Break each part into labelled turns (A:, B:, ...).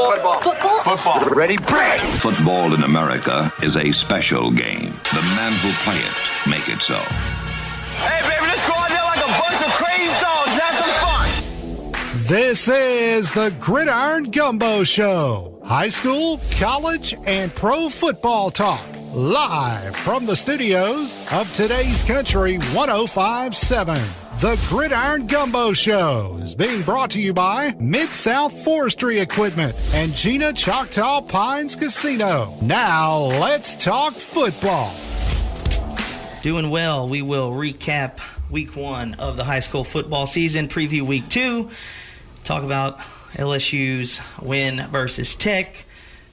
A: Football. Ready, break.
B: Football in America is a special game. The men who play it make it so.
C: Hey, baby, let's go out there like a bunch of crazy dogs. Have some fun.
D: This is the Gridiron Gumbo Show. High school, college, and pro football talk. Live from the studios of Today's Country 105.7. The Gridiron Gumbo Show is being brought to you by Mid-South Forestry Equipment and Gina Choctaw Pines Casino. Now, let's talk football.
E: Doing well. We will recap week 1 of the high school football season, preview week 2, talk about LSU's win versus Tech,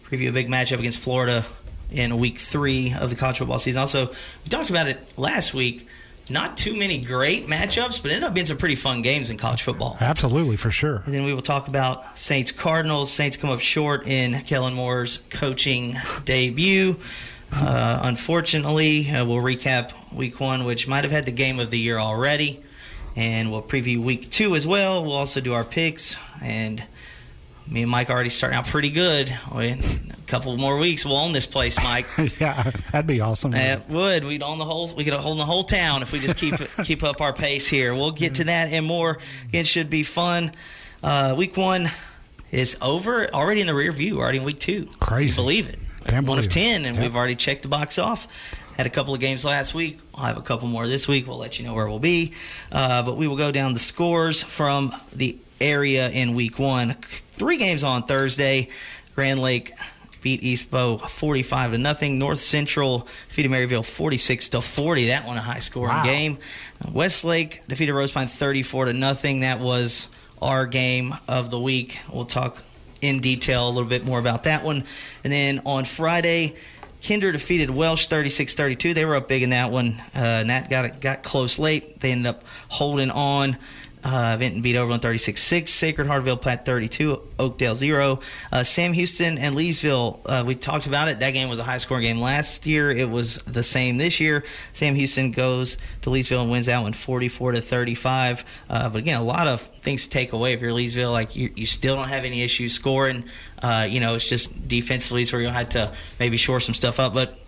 E: preview a big matchup against Florida in week 3 of the college football season. Also, we talked about it last week. Not too many great matchups, but it ended up being some pretty fun games in college football.
D: Absolutely, for sure.
E: And then we will talk about Saints-Cardinals. Saints come up short in Kellen Moore's coaching debut. Unfortunately, we'll recap week 1, which might have had the game of the year already. And we'll preview week 2 as well. We'll also do our picks. And me and Mike are already starting out pretty good. In a couple more weeks, we'll own this place, Mike.
D: Yeah, that'd be awesome.
E: It would. We could own the whole town if we just keep up our pace here. We'll get to that and more. It should be fun. Week 1 is over, already in the rear view, already in week 2.
D: Crazy.
E: Can you believe it?
D: Can't
E: 1
D: believe
E: of 10, and
D: Yep.
E: we've already checked the box off. Had a couple of games last week. I'll have a couple more this week. We'll let you know where we'll be. But we will go down the scores from the area in week 1. 3 games on Thursday. Grand Lake beat East Bow 45-0. North Central defeated Maryville 46-40. That one a high-scoring game. Westlake defeated Rose Pine 34-0. That was our game of the week. We'll talk in detail a little bit more about that one. And then on Friday, Kinder defeated Welsh 36-32. They were up big in that one. And that got close late. They ended up holding on. Vinton beat Overland 36-6. Sacred Heartville Platte 32. Oakdale 0. Sam Houston and Leesville, we talked about it. That game was a high-scoring game last year. It was the same this year. Sam Houston goes to Leesville and wins that one 44-35. But again, a lot of things to take away if you're Leesville. Like you still don't have any issues scoring. It's just defensively is where you'll have to maybe shore some stuff up. But,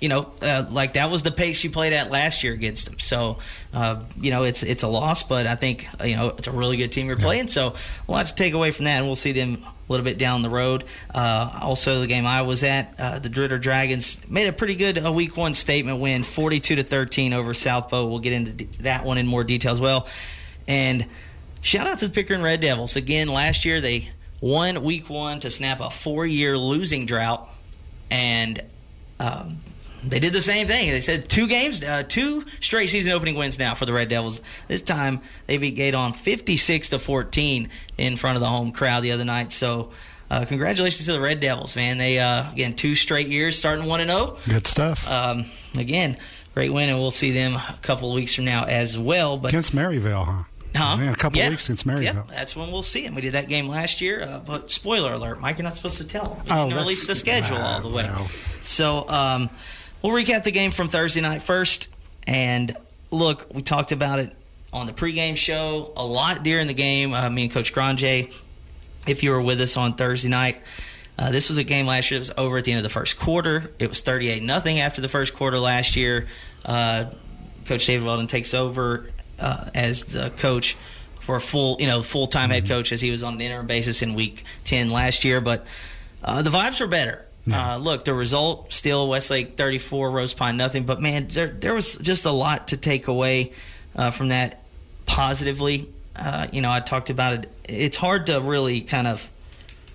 E: like that was the pace you played at last year against them. So, it's a loss, but I think, it's a really good team you're playing. So a lot to take away from that, and we'll see them a little bit down the road. Also, the game I was at, the DeRidder Dragons made a pretty good week 1 statement win, 42-13 over South Bow. We'll get into that one in more detail as well. And shout out to the Pickering Red Devils. Again, last year they won week 1 to snap a 4-year losing drought, and they did the same thing. They said 2 straight season opening wins now for the Red Devils. This time they beat Gaydon 56-14 in front of the home crowd the other night. So congratulations to the Red Devils, man. They again 2 straight years starting 1-0.
D: Good stuff.
E: Again, great win, and we'll see them a couple of weeks from now as well. But
D: Against Maryville, huh? Man, a couple of weeks against Maryville.
E: Yep, that's when we'll see them. We did that game last year, but spoiler alert, Mike, you're not supposed to tell them. We didn't release the schedule all the way.
D: Well.
E: So we'll recap the game from Thursday night first. And look, we talked about it on the pregame show a lot during the game. Me and Coach Grange, if you were with us on Thursday night, this was a game last year that was over at the end of the first quarter. It was 38-0 after the first quarter last year. Coach David Weldon takes over as the coach for a full-time head coach, as he was on an interim basis in week 10 last year. But the vibes were better. Look, the result still Westlake 34, Rose Pine nothing. But man, there was just a lot to take away from that positively. I talked about it. It's hard to really kind of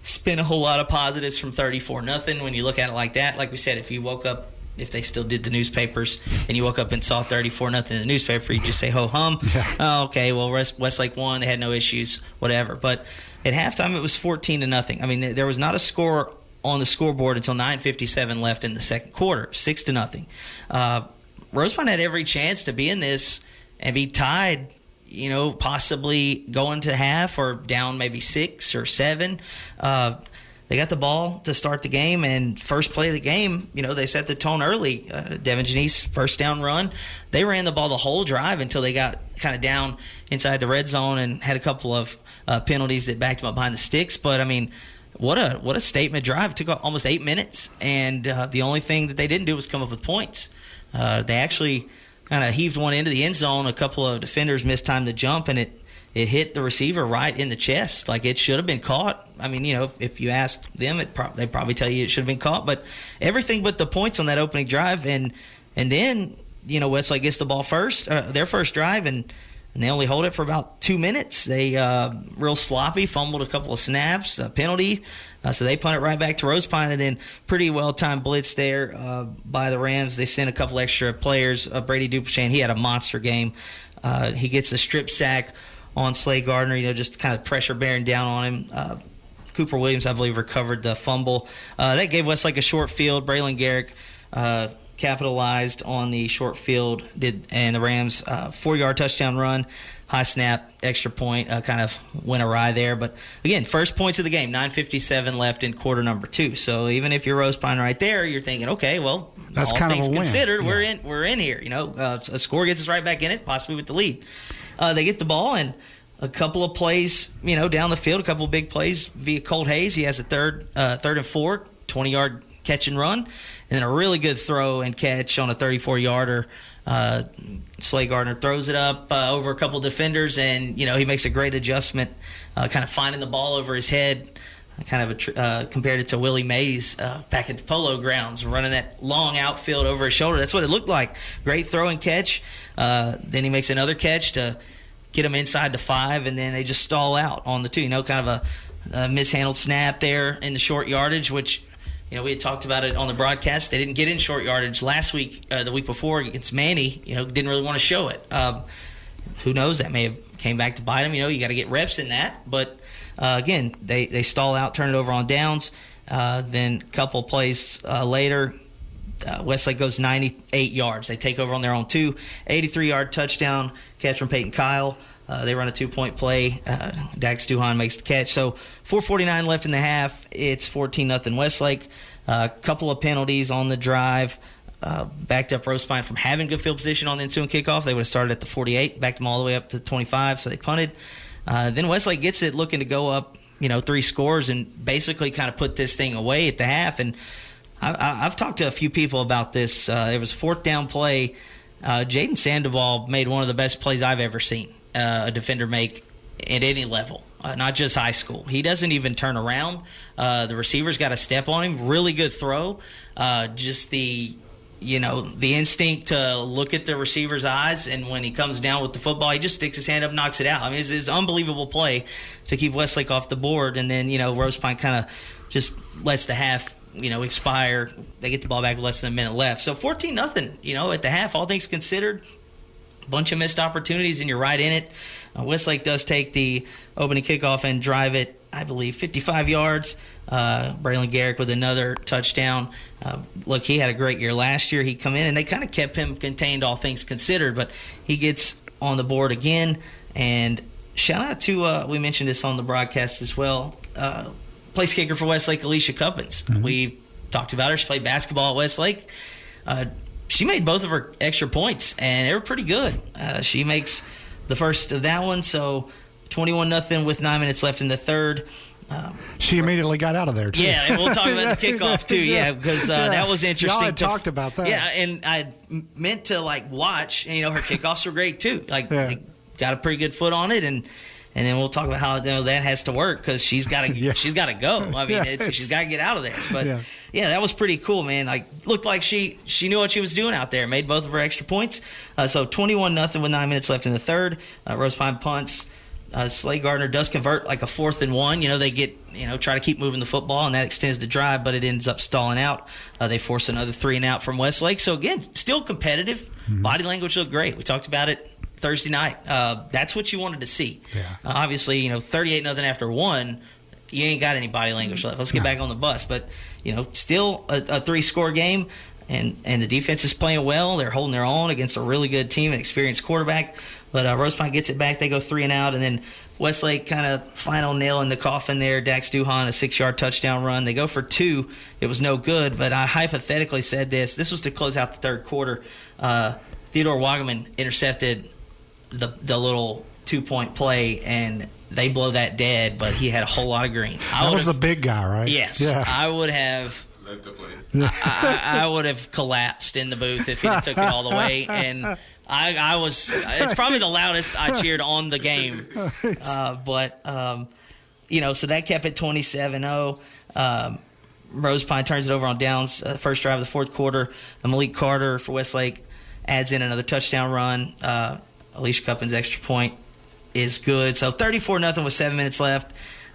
E: spin a whole lot of positives from 34-0 when you look at it like that. Like we said, if you woke up, if they still did the newspapers, and you woke up and saw 34-0 in the newspaper, you just say ho hum.
D: Yeah.
E: Oh, okay, well Westlake won, they had no issues, whatever. But at halftime it was 14-0. I mean, there was not a score on the scoreboard until 9:57 left in the second quarter, 6-0. Rosebud had every chance to be in this and be tied, possibly going to half or down maybe 6 or 7. They got the ball to start the game, and first play of the game, they set the tone early. Devin Janice, first down run. They ran the ball the whole drive until they got kind of down inside the red zone and had a couple of penalties that backed them up behind the sticks. But, what a statement drive. It took almost 8 minutes, and the only thing that they didn't do was come up with points. They actually kind of heaved one into the end zone. A couple of defenders mistimed the jump, and it hit the receiver right in the chest. Like, it should have been caught. I mean, if you ask them, they'd probably tell you it should have been caught. But everything but the points on that opening drive, and then Westlake gets the ball first, their first drive, and they only hold it for about 2 minutes. They real sloppy, fumbled a couple of snaps, a penalty. So they punt it right back to Rose Pine, and then pretty well-timed blitz there by the Rams. They sent a couple extra players. Brady Dupleshan, he had a monster game. He gets a strip sack on Slay Gardner, just kind of pressure bearing down on him. Cooper Williams, I believe, recovered the fumble. That gave Westlake a short field. Braylon Garrick capitalized on the short field, and the Rams 4-yard touchdown run, high snap, extra point, kind of went awry there. But again, first points of the game, 9:57 left in quarter number 2. So even if you're Rose Pine right there, you're thinking, okay, well,
D: that's
E: all
D: kind
E: things
D: of a
E: considered,
D: win.
E: we're in here. A score gets us right back in it, possibly with the lead. They get the ball, and a couple of plays, down the field, a couple of big plays via Colt Hayes. He has a third and 4, 20-yard catch and run, and then a really good throw and catch on a 34-yarder. Slay Gardner throws it up over a couple defenders, and he makes a great adjustment, kind of finding the ball over his head. Kind of compared it to Willie Mays back at the Polo Grounds, running that long outfield over his shoulder. That's what it looked like. Great throw and catch. Then he makes another catch to get him inside the 5, and then they just stall out on the 2. Kind of a mishandled snap there in the short yardage, which we had talked about it on the broadcast. They didn't get in short yardage last week, the week before against Manny. Didn't really want to show it. Who knows? That may have came back to bite them. You got to get reps in that. But again, they stall out, turn it over on downs. Then a couple of plays later, Westlake goes 98 yards. They take over on their own 2, 83-yard touchdown catch from Peyton Kyle. They run a 2-point play. Dax Duhan makes the catch. So 4:49 left in the half. It's 14-0 Westlake. A couple of penalties on the drive. Backed up Rose Pine from having good field position on the ensuing kickoff. They would have started at the 48, backed them all the way up to 25, so they punted. Then Westlake gets it looking to go up, 3 scores and basically kind of put this thing away at the half. And I've talked to a few people about this. It was a 4th down play. Jaden Sandoval made one of the best plays I've ever seen a defender make at any level, not just high school. He doesn't even turn around. The receiver's got a step on him. Really good throw. Just the instinct to look at the receiver's eyes, and when he comes down with the football, he just sticks his hand up, knocks it out. I mean, it's an unbelievable play to keep Westlake off the board, and then, Rose Pine kind of just lets the half, expire. They get the ball back with less than a minute left. So 14-0, at the half, all things considered. Bunch of missed opportunities, and you're right in it. Westlake does take the opening kickoff and drive it, I believe, 55 yards. Braylon Garrick with another touchdown. Look, he had a great year last year. He come in, and they kind of kept him contained, all things considered. But he gets on the board again. And shout out to, we mentioned this on the broadcast as well, place kicker for Westlake, Alicia Cuppins. Mm-hmm. We talked about her. She played basketball at Westlake. She made both of her extra points, and they were pretty good. She makes the first of that one, so 21-0 with 9 minutes left in the third.
D: She immediately got out of there, too.
E: Yeah, and we'll talk about the kickoff, too, because that was interesting.
D: Y'all had talked about that.
E: Yeah, and I meant to, watch, and, her kickoffs were great, too. They got a pretty good foot on it, and then we'll talk about how that has to work, because she's got to she's got to go. I mean, she's got to get out of there. But yeah, that was pretty cool, man. Looked like she knew what she was doing out there. Made both of her extra points. So 21-0 with 9 minutes left in the third. Rose Pine punts. Slay Gardner does convert a 4th and 1. They get try to keep moving the football, and that extends the drive, but it ends up stalling out. They force another 3 and out from Westlake. So again, still competitive. Mm-hmm. Body language looked great. We talked about it Thursday night. That's what you wanted to see. Yeah. Obviously, 38-0 after 1, you ain't got any body language left. Let's get back on the bus. But, still a 3-score game, and the defense is playing well. They're holding their own against a really good team and experienced quarterback. But Rose Pine gets it back. They go 3 and out, and then Westlake kind of final nail in the coffin there. Dax Duhan, a 6-yard touchdown run. They go for 2. It was no good, but I hypothetically said this. This was to close out the third quarter. Theodore Wagaman intercepted the little 2-point play, and they blow that dead, but he had a whole lot of green.
D: That was the big guy, right?
E: Yes.
D: Yeah.
E: I would have. I would have collapsed in the booth if he took it all the way, and I was. It's probably the loudest I cheered on the game, but so that kept it 27-0. Rose Pine turns it over on downs. First drive of the fourth quarter. Malik Carter for Westlake adds in another touchdown run. Alicia Cuppin's extra point is good. So 34-0 with 7 minutes left.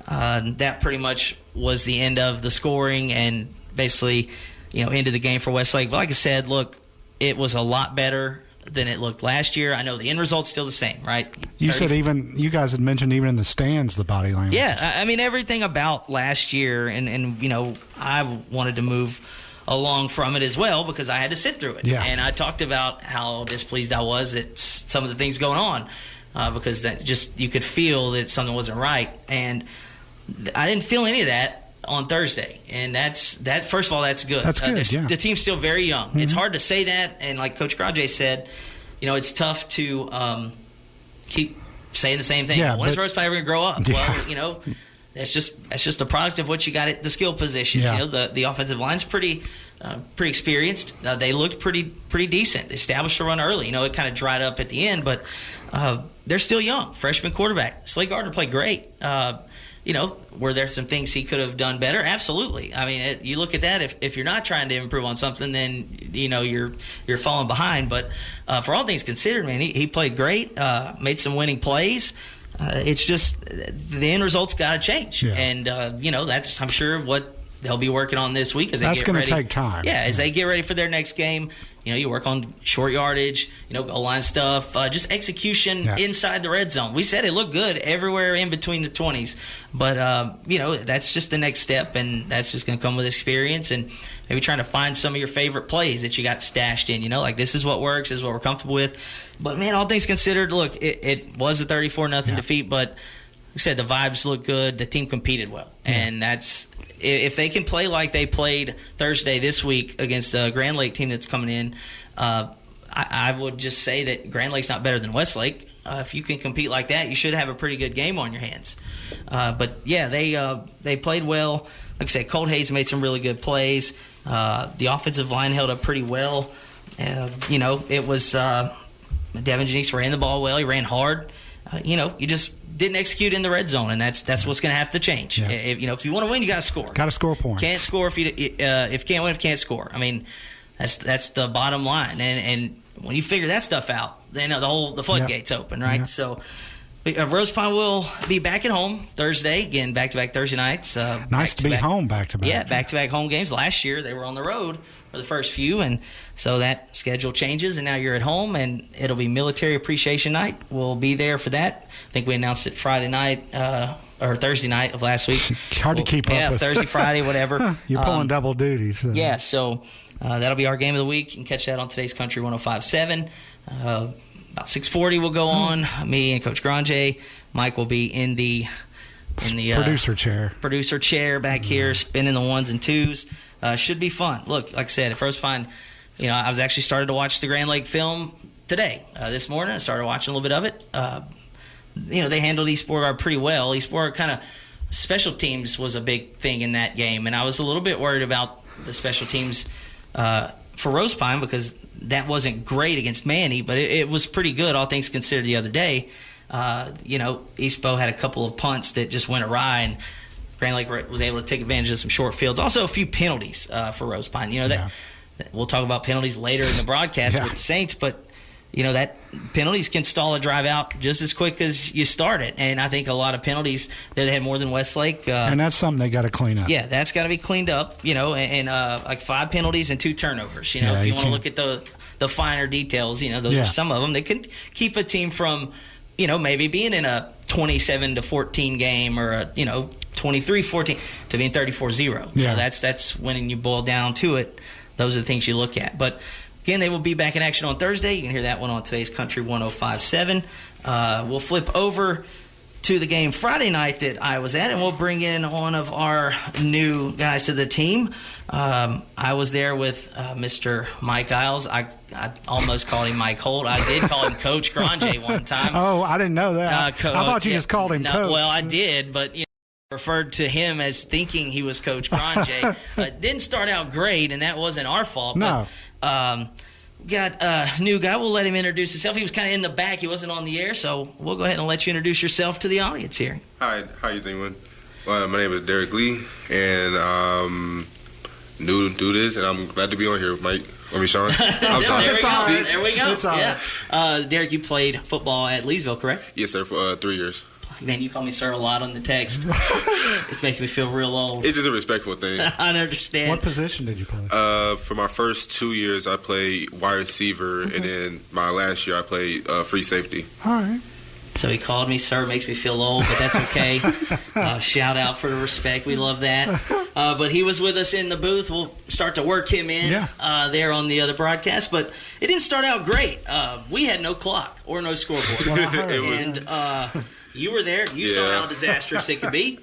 E: That pretty much was the end of the scoring and basically, ended the game for Westlake. But like I said, look, it was a lot better than it looked last year. I know the end result's still the same, right?
D: You said you guys had mentioned even in the stands the body language.
E: Yeah, I mean everything about last year, and I wanted to move along from it as well because I had to sit through it.
D: Yeah.
E: And I talked about how displeased I was at some of the things going on because that just you could feel that something wasn't right, and I didn't feel any of that on Thursday, and that's first of all, that's good.
D: That's good. Yeah.
E: The team's still very young. Mm-hmm. It's hard to say that, and like Coach Grandje said, it's tough to keep saying the same thing.
D: Yeah,
E: when is Rose Pine ever going to grow up?
D: Yeah.
E: Well, that's just a product of what you got at the skill positions.
D: Yeah.
E: The offensive line's pretty experienced. They looked pretty decent. They established the run early. It kind of dried up at the end, but they're still young. Freshman quarterback Slade Gardner played great. Were there some things he could have done better? Absolutely. I mean, you look at that. If you're not trying to improve on something, then you're falling behind. But for all things considered, man, he played great. Made some winning plays. It's just the end result's got to change, and that's I'm sure what they'll be working on this week as they
D: that's
E: get ready.
D: That's going to take time.
E: Yeah, as they get ready for their next game. You work on short yardage, goal line stuff, just execution inside the red zone. We said it looked good everywhere in between the 20s, but that's just the next step, and that's just going to come with experience and maybe trying to find some of your favorite plays that you got stashed in. Like this is what works, this is what we're comfortable with. But man, all things considered, look, it was a 34-0 defeat, but like I said, the vibes looked good, the team competed well, and that's. If they can play like they played Thursday this week against the Grand Lake team that's coming in, I would just say that Grand Lake's not better than Westlake. If you can compete like that, you should have a pretty good game on your hands. But yeah, they played well. Like I said, Colt Hayes made some really good plays. The offensive line held up pretty well. It was Devin Janice ran the ball well. He ran hard. You just didn't execute in the red zone, and that's what's going to have to change. Yeah. If you want to win, you got to score.
D: Got to score points.
E: Can't score if you can't win if you can't score. I mean, that's the bottom line. And when you figure that stuff out, then the floodgates open, right? Yeah. So Rose Pine will be back at home Thursday. Again, back-to-back Thursday nights.
D: Nice to be home back-to-back.
E: Yeah, back-to-back home games. Last year they were on the road for the first few, and so that schedule changes, and now you're at home, and it'll be Military Appreciation Night. We'll be there for that. I think we announced it Friday night or Thursday night of last week.
D: Hard to keep up with.
E: Yeah, Thursday, Friday, whatever.
D: You're pulling double duties. So.
E: Yeah, so that'll be our game of the week. You can catch that on today's Country 105.7. About 6:40 we'll go on. Me and Coach Grandje. Mike will be in the producer chair back here, spinning the ones and twos. Should be fun. Look, like I said, if Rose Pine, I was actually started to watch the Grand Lake film today, this morning. I started watching a little bit of it. They handled East Beauregard pretty well. East Beauregard kind of special teams was a big thing in that game, and I was a little bit worried about the special teams for Rose Pine because that wasn't great against Manny, but it was pretty good, all things considered, the other day. East Beau had a couple of punts that just went awry, and Grand Lake was able to take advantage of some short fields. Also, a few penalties for Rose Pine. That we'll talk about penalties later in the broadcast with the Saints, but that penalties can stall a drive out just as quick as you start it. And I think a lot of penalties that had more than Westlake.
D: And that's something they got to clean up.
E: Yeah, that's got to be cleaned up. And like 5 penalties and 2 turnovers. If you want to look at the finer details, those are some of them. They can keep a team from, maybe being in a 27-14 game or a 23-14 to being 34-0.
D: Yeah.
E: That's when you boil down to it. Those are the things you look at. But again, they will be back in action on Thursday. You can hear that one on today's Country 105.7. We'll flip over to the game Friday night that I was at, and we'll bring in one of our new guys to the team. I was there with Mr. Mike Isles. I almost called him Mike Holt. I did call him Coach Grande one time.
D: Oh, I didn't know that. I thought you just called him Coach.
E: Well, I did, but referred to him as thinking he was Coach Grande. Didn't start out great, and that wasn't our fault.
D: No.
E: But, we got a new guy. We'll let him introduce himself. He was kind of in the back. He wasn't on the air, so we'll go ahead and let you introduce yourself to the audience here.
A: Hi, how you doing? Well, my name is Derek Lee, and new to this, and I'm glad to be on here, Mike. Sean. I'm sorry.
E: There we go.
D: It's all right.
E: Derek, you played football at Leesville, correct?
A: Yes, sir, for 3 years.
E: Man, you call me sir a lot on the text. It's making me feel real old.
A: It's just a respectful thing.
E: I understand.
D: What position did you play?
A: For my first 2 years, I played wide receiver, and then my last year, I played free safety.
D: All right.
E: So he called me sir, makes me feel old, but that's okay. Shout out for the respect. We love that. But he was with us in the booth. We'll start to work him in there on the other broadcast. But it didn't start out great. We had no clock or no scoreboard. And you were there. You saw how disastrous it could be.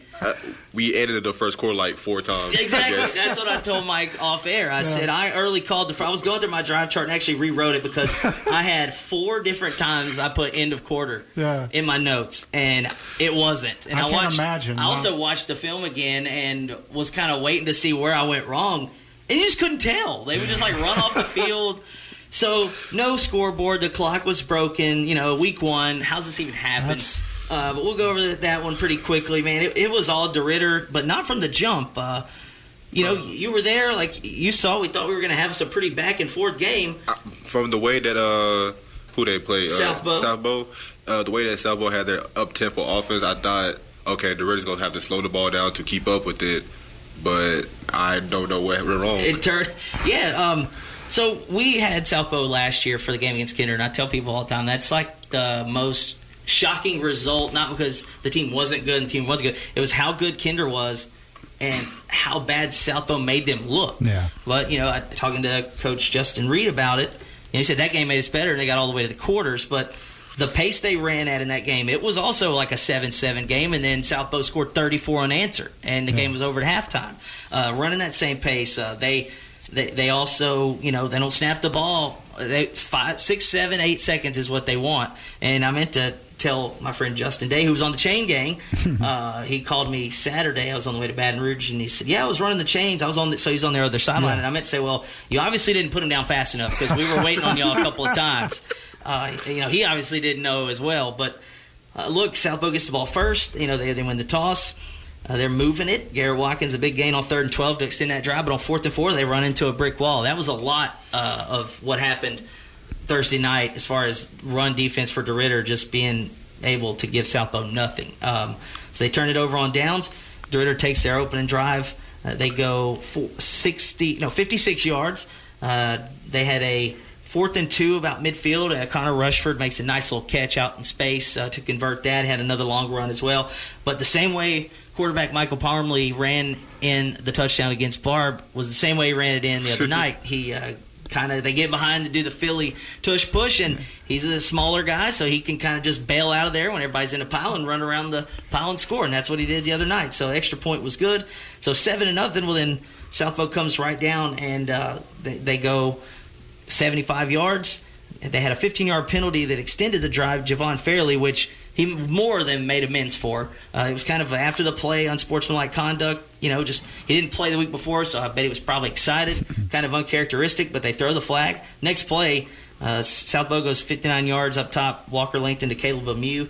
A: We ended the first quarter like 4 times.
E: Exactly. That's what I told Mike off air. I said I early called I was going through my drive chart and actually rewrote it because I had 4 different times I put end of quarter in my notes, and it wasn't. And
D: I can't imagine.
E: I also watched the film again and was kind of waiting to see where I went wrong, and you just couldn't tell. They would just like run off the field. So no scoreboard. The clock was broken. Week 1. How's this even happen? But we'll go over that one pretty quickly, man. It was all DeRidder, but not from the jump. You were there, like you saw. We thought we were going to have some pretty back and forth game.
A: From the way that who they played,
E: Southbow.
A: The way that Southbow had their up tempo offense, I thought, okay, DeRidder's going to have to slow the ball down to keep up with it. But I don't know what went wrong.
E: It turned, So we had Southbow last year for the game against Kinder, and I tell people all the time that's like the most shocking result, not because the team wasn't good and the team was good. It was how good Kinder was and how bad Southbow made them look.
D: Yeah.
E: But, talking to Coach Justin Reed about it, he said that game made us better and they got all the way to the quarters. But the pace they ran at in that game, it was also like a 7-7 game, and then Southbow scored 34 unanswered, and the game was over at halftime. Running that same pace, they also, they don't snap the ball. 5, 6, 7, 8 seconds is what they want. And I meant to tell my friend Justin Day, who was on the chain gang, he called me Saturday. I was on the way to Baton Rouge, and he said, I was running the chains. I was on so he's on their other sideline. And I meant to say, well, you obviously didn't put him down fast enough because we were waiting on y'all a couple of times. He obviously didn't know as well. But, look, Southbow gets the ball first. They win the toss. They're moving it. Garrett Watkins, a big gain on 3rd and 12 to extend that drive. But on 4th and 4, they run into a brick wall. That was a lot of what happened Thursday night as far as run defense for DeRidder just being able to give Southbow nothing. So they turn it over on downs. DeRidder takes their opening drive. They go 56 yards. They had a 4th and 2 about midfield. Connor Rushford makes a nice little catch out in space to convert that. Had another long run as well. But the same way quarterback Michael Parmley ran in the touchdown against Barb was the same way he ran it in the other night. He they get behind to do the Philly tush push, and he's a smaller guy, so he can kind of just bail out of there when everybody's in a pile and run around the pile and score, and that's what he did the other night. So extra point was good. So 7-0. Well, then Southbow comes right down, and they go 75 yards. They had a 15-yard penalty that extended the drive, Javon Fairley, which he more than made amends for. It was kind of after the play, unsportsmanlike conduct. He didn't play the week before, so I bet he was probably excited, kind of uncharacteristic, but they throw the flag. Next play, Southbow goes 59 yards up top, Walker Langton to Caleb Lemieux.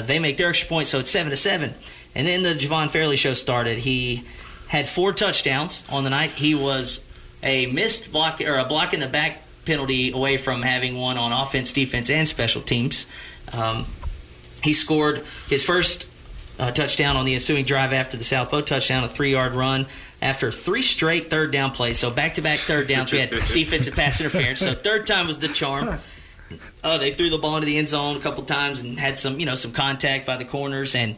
E: They make their extra point, so it's 7-7. And then the Javon Fairley show started. He had 4 touchdowns on the night. He was a missed block or a block in the back penalty away from having one on offense, defense, and special teams. He scored his first touchdown on the ensuing drive after the Southbow touchdown, a 3-yard run after 3 straight third down plays. So back-to-back third downs. We had defensive pass interference. So third time was the charm. They threw the ball into the end zone a couple times and had some contact by the corners. And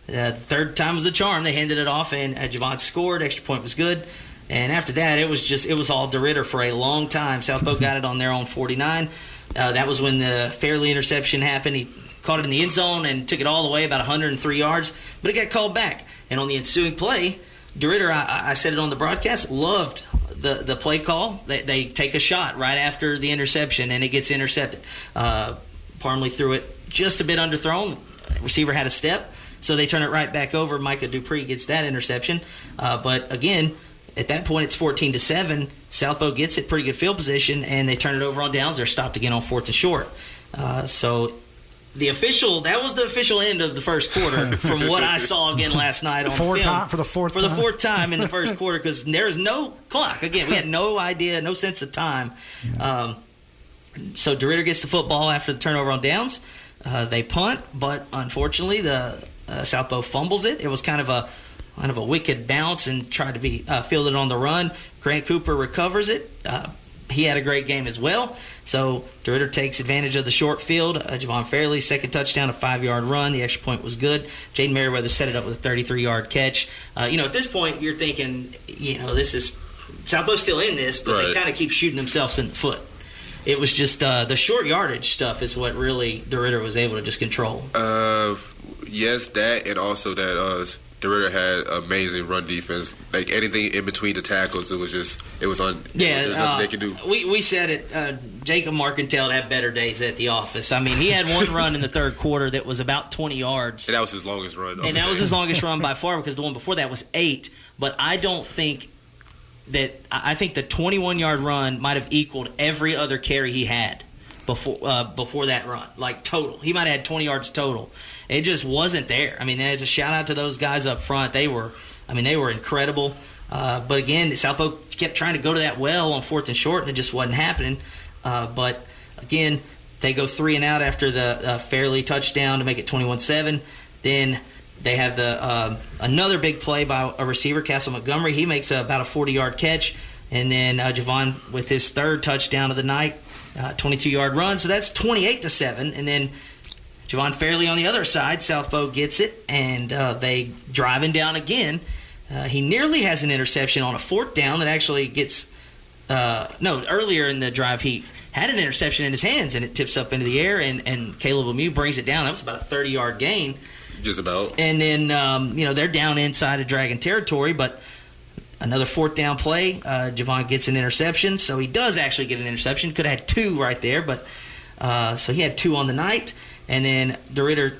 E: third time was the charm. They handed it off, and Javon scored. Extra point was good. And after that, it was all DeRidder for a long time. Southbow got it on their own 49. That was when the Fairley interception happened. caught it in the end zone and took it all the way about 103 yards, but it got called back. And on the ensuing play, DeRidder, I said it on the broadcast, loved the play call. They take a shot right after the interception, and it gets intercepted. Parmley threw it just a bit underthrown. Receiver had a step, so they turn it right back over. Micah Dupree gets that interception. But again, at that point, it's 14-7. Southbow gets it, pretty good field position, and they turn it over on downs. They're stopped again on 4th and short. So that was the official end of the first quarter from what I saw again last night on film.
D: For the fourth
E: time in the first quarter, because there is no clock. Again, we had no idea, no sense of time. Yeah. So DeRidder gets the football after the turnover on downs. They punt, but unfortunately the Southbow fumbles it. It was kind of a wicked bounce and tried to be fielded on the run. Grant Cooper recovers it. He had a great game as well. So DeRidder takes advantage of the short field. Javon Fairley, second touchdown, a 5-yard run. The extra point was good. Jaden Merriweather set it up with a 33-yard catch. At this point, you're thinking, this is Southbow's still in this, but They kind of keep shooting themselves in the foot. It was just the short yardage stuff is what really DeRidder was able to just control.
A: Yes, that, and also that DeRidder had amazing run defense. Like anything in between the tackles, it was on. There's nothing they could do.
E: We said it. Jacob Markentel had better days at the office. I mean, he had one run in the third quarter that was about 20 yards.
A: And that was his longest run.
E: And that was his longest run by far, because the one before that was 8. But I think the 21-yard run might have equaled every other carry he had before that run, like total. He might have had 20 yards total. It just wasn't there. I mean, as a shout out to those guys up front, they were incredible. But again, Southbow kept trying to go to that well on 4th and short, and it just wasn't happening. But again, they go 3 and out after the Fairley touchdown to make it 21-7. Then they have another big play by a receiver, Castle Montgomery. He makes about a 40-yard catch, and then Javon with his third touchdown of the night, 22-yard run. So that's 28-7, and then Javon Fairley on the other side, Southbow gets it, and they drive him down again. He nearly has an interception on a 4th down that actually gets earlier in the drive he had an interception in his hands, and it tips up into the air, and Caleb Lemieux brings it down. That was about a 30-yard gain.
A: Just about.
E: And then, they're down inside of Dragon territory, but another 4th down play, Javon gets an interception, so he does actually get an interception. Could have had 2 right there, but so he had 2 on the night. And then DeRidder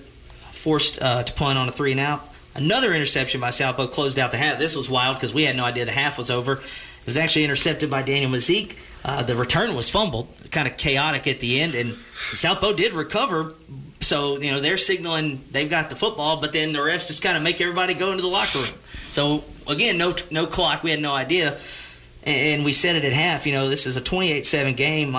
E: forced to punt on a 3 and out. Another interception by Southbow closed out the half. This was wild because we had no idea the half was over. It was actually intercepted by Daniel Mazik. The return was fumbled, kind of chaotic at the end, and Southbow did recover. So, they're signaling they've got the football, but then the refs just kind of make everybody go into the locker room. So, again, no clock. We had no idea. And we said it at half, this is a 28-7 game.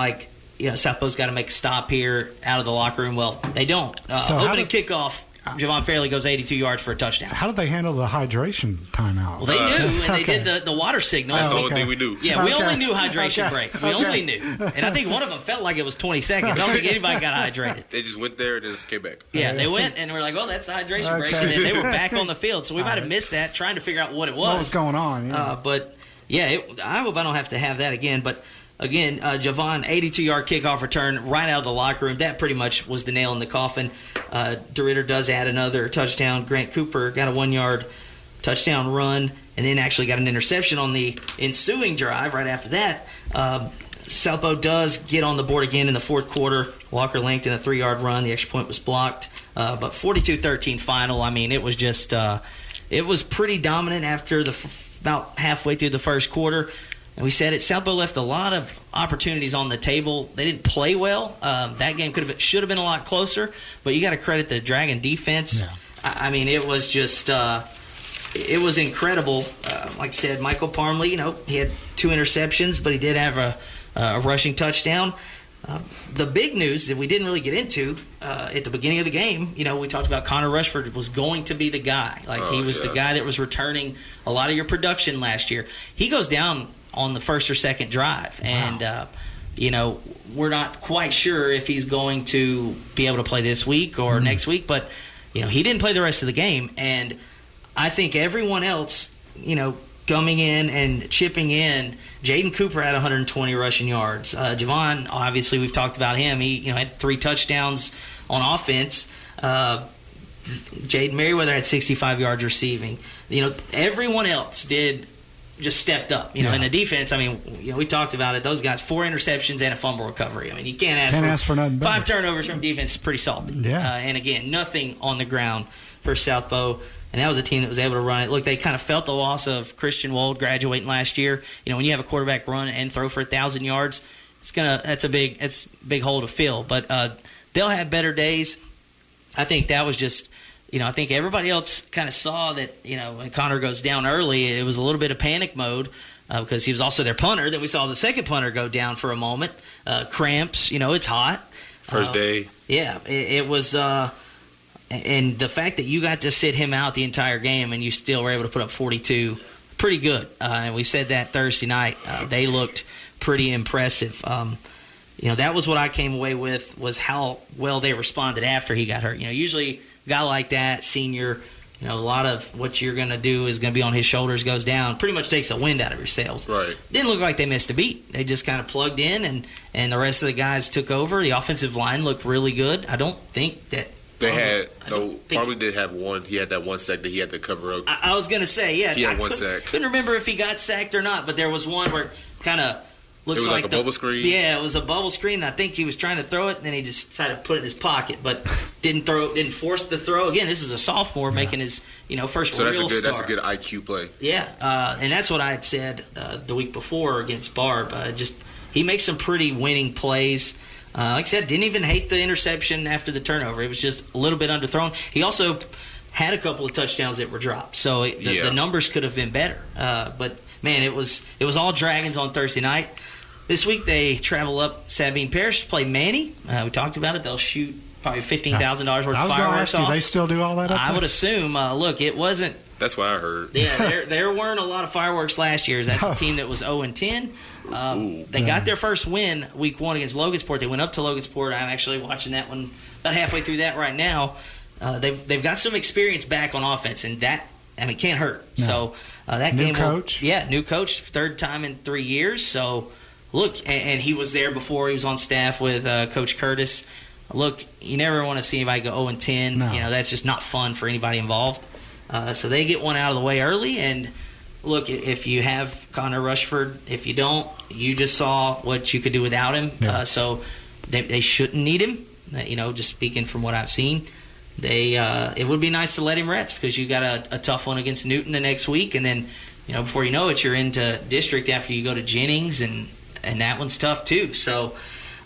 E: Southbow's got to make a stop here out of the locker room. Well, they don't. Opening kickoff, Javon Fairley goes 82 yards for a touchdown.
D: How did they handle the hydration timeout?
E: Well, they knew, and they did the water signal.
A: That's the only thing we knew.
E: Yeah, we only knew hydration break. We only knew. And I think one of them felt like it was 20 seconds. I don't think anybody got hydrated.
A: They just went there and just came back.
E: Yeah, they went, and we're like, well, that's the hydration break. And then they were back on the field. So we might have missed that, trying to figure out what it was.
D: What was going on, yeah.
E: I hope I don't have to have that again. But again, Javon, 82-yard kickoff return right out of the locker room. That pretty much was the nail in the coffin. DeRidder does add another touchdown. Grant Cooper got a 1-yard touchdown run, and then actually got an interception on the ensuing drive right after that. Southbow does get on the board again in the 4th quarter. Walker Langton, a 3-yard run. The extra point was blocked. But 42-13 final. I mean, it was just it was pretty dominant after about halfway through the first quarter. And we said it, Southbow left a lot of opportunities on the table. They didn't play well. That game should have been a lot closer, but you got to credit the Dragon defense. Yeah. I mean, it was just it was incredible. Like I said, Michael Parmley, he had 2 interceptions, but he did have a rushing touchdown. The big news that we didn't really get into at the beginning of the game, we talked about Connor Rushford was going to be the guy. He was the guy that was returning a lot of your production last year. He goes down on the first or second drive. Wow. And, we're not quite sure if he's going to be able to play this week or next week, but, he didn't play the rest of the game. And I think everyone else, coming in and chipping in. Jaden Cooper had 120 rushing yards. Javon, obviously, we've talked about him. He had 3 touchdowns on offense. Jaden Merriweather had 65 yards receiving. Everyone else just stepped up. In the defense, we talked about it. Those guys, 4 interceptions and a fumble recovery. You can't ask for nothing better. 5 turnovers from defense is pretty salty.
D: Yeah.
E: And again, nothing on the ground for South Bow. And that was a team that was able to run it. Look, they kind of felt the loss of Christian Wold graduating last year. When you have a quarterback run and throw for 1,000 yards, that's a big hole to fill. But they'll have better days. I think that was just, I think everybody else kind of saw that, when Connor goes down early, it was a little bit of panic mode because he was also their punter. Then we saw the second punter go down for a moment. Cramps, it's hot.
A: First day.
E: Yeah, it was. And the fact that you got to sit him out the entire game and you still were able to put up 42, pretty good. And we said that Thursday night. They looked pretty impressive. That was what I came away with, was how well they responded after he got hurt. Usually a guy like that, senior, a lot of what you're going to do is going to be on his shoulders, goes down, pretty much takes the wind out of your sails.
A: Right.
E: Didn't look like they missed a beat. They just kind of plugged in, and the rest of the guys took over. The offensive line looked really good. I don't think that
A: probably did have one. He had that one sack that he had to cover up.
E: I was going to say, yeah.
A: He had one sack.
E: Couldn't remember if he got sacked or not, but there was one where it kind of looks
A: like a bubble screen.
E: Yeah, it was a bubble screen, and I think he was trying to throw it, and then he just decided to put it in his pocket, but didn't force the throw. Again, this is a sophomore making his first real start. So
A: that's a good IQ play.
E: Yeah, and that's what I had said the week before against Barb. He makes some pretty winning plays. Like I said, didn't even hate the interception after the turnover. It was just a little bit underthrown. He also had a couple of touchdowns that were dropped, so the numbers could have been better. But man, it was all Dragons on Thursday night. This week they travel up Sabine Parish to play Manny. We talked about it. They'll shoot probably $15,000 worth of fireworks off.
D: They still do all that?
E: I would assume. Look, it wasn't.
A: That's what I heard.
E: Yeah, there weren't a lot of fireworks last year. That's a team that was 0-10. They got their first win week 1 against Logansport. They went up to Logansport. I'm actually watching that one about halfway through that right now. They've got some experience back on offense, and that can't hurt. No. So that
D: new
E: game,
D: coach,
E: new coach, 3rd time in 3 years. So look, and he was there before. He was on staff with Coach Curtis. Look, you never want to see anybody go 0-10. No. That's just not fun for anybody involved. So they get one out of the way early, and look, if you have Connor Rushford, if you don't, you just saw what you could do without him. Yeah. So they shouldn't need him. Just speaking from what I've seen, it would be nice to let him rest because you got a tough one against Newton the next week, and then before you know it, you're into district after you go to Jennings, and that one's tough too. So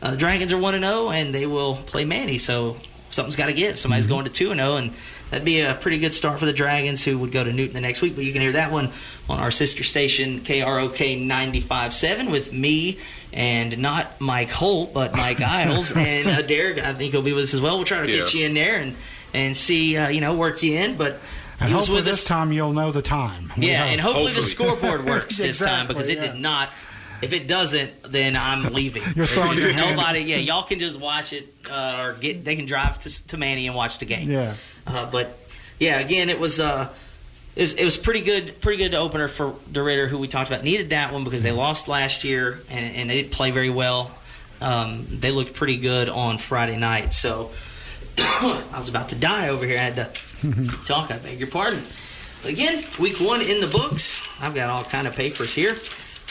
E: the Dragons are 1-0, and they will play Manny. So something's got to give. Somebody's going to 2-0, and that'd be a pretty good start for the Dragons, who would go to Newton the next week. But you can hear that one on our sister station, KROK 95.7, with me and not Mike Holt, but Mike Isles. And Derek, I think he'll be with us as well. We'll try to get you in there and see, work you in, but
D: and he was with us. This time you'll know the time.
E: And hopefully the scoreboard works this time, because it did not. If it doesn't, then I'm leaving.
D: You're throwing your
E: nobody. Yeah, y'all can just watch it, or they can drive to Manny and watch the game.
D: Yeah.
E: But yeah, again, it was pretty good opener for DeRidder, who we talked about. Needed that one because they lost last year and they didn't play very well. They looked pretty good on Friday night. So I was about to die over here. I had to talk. I beg your pardon. But again, week 1 in the books. I've got all kind of papers here.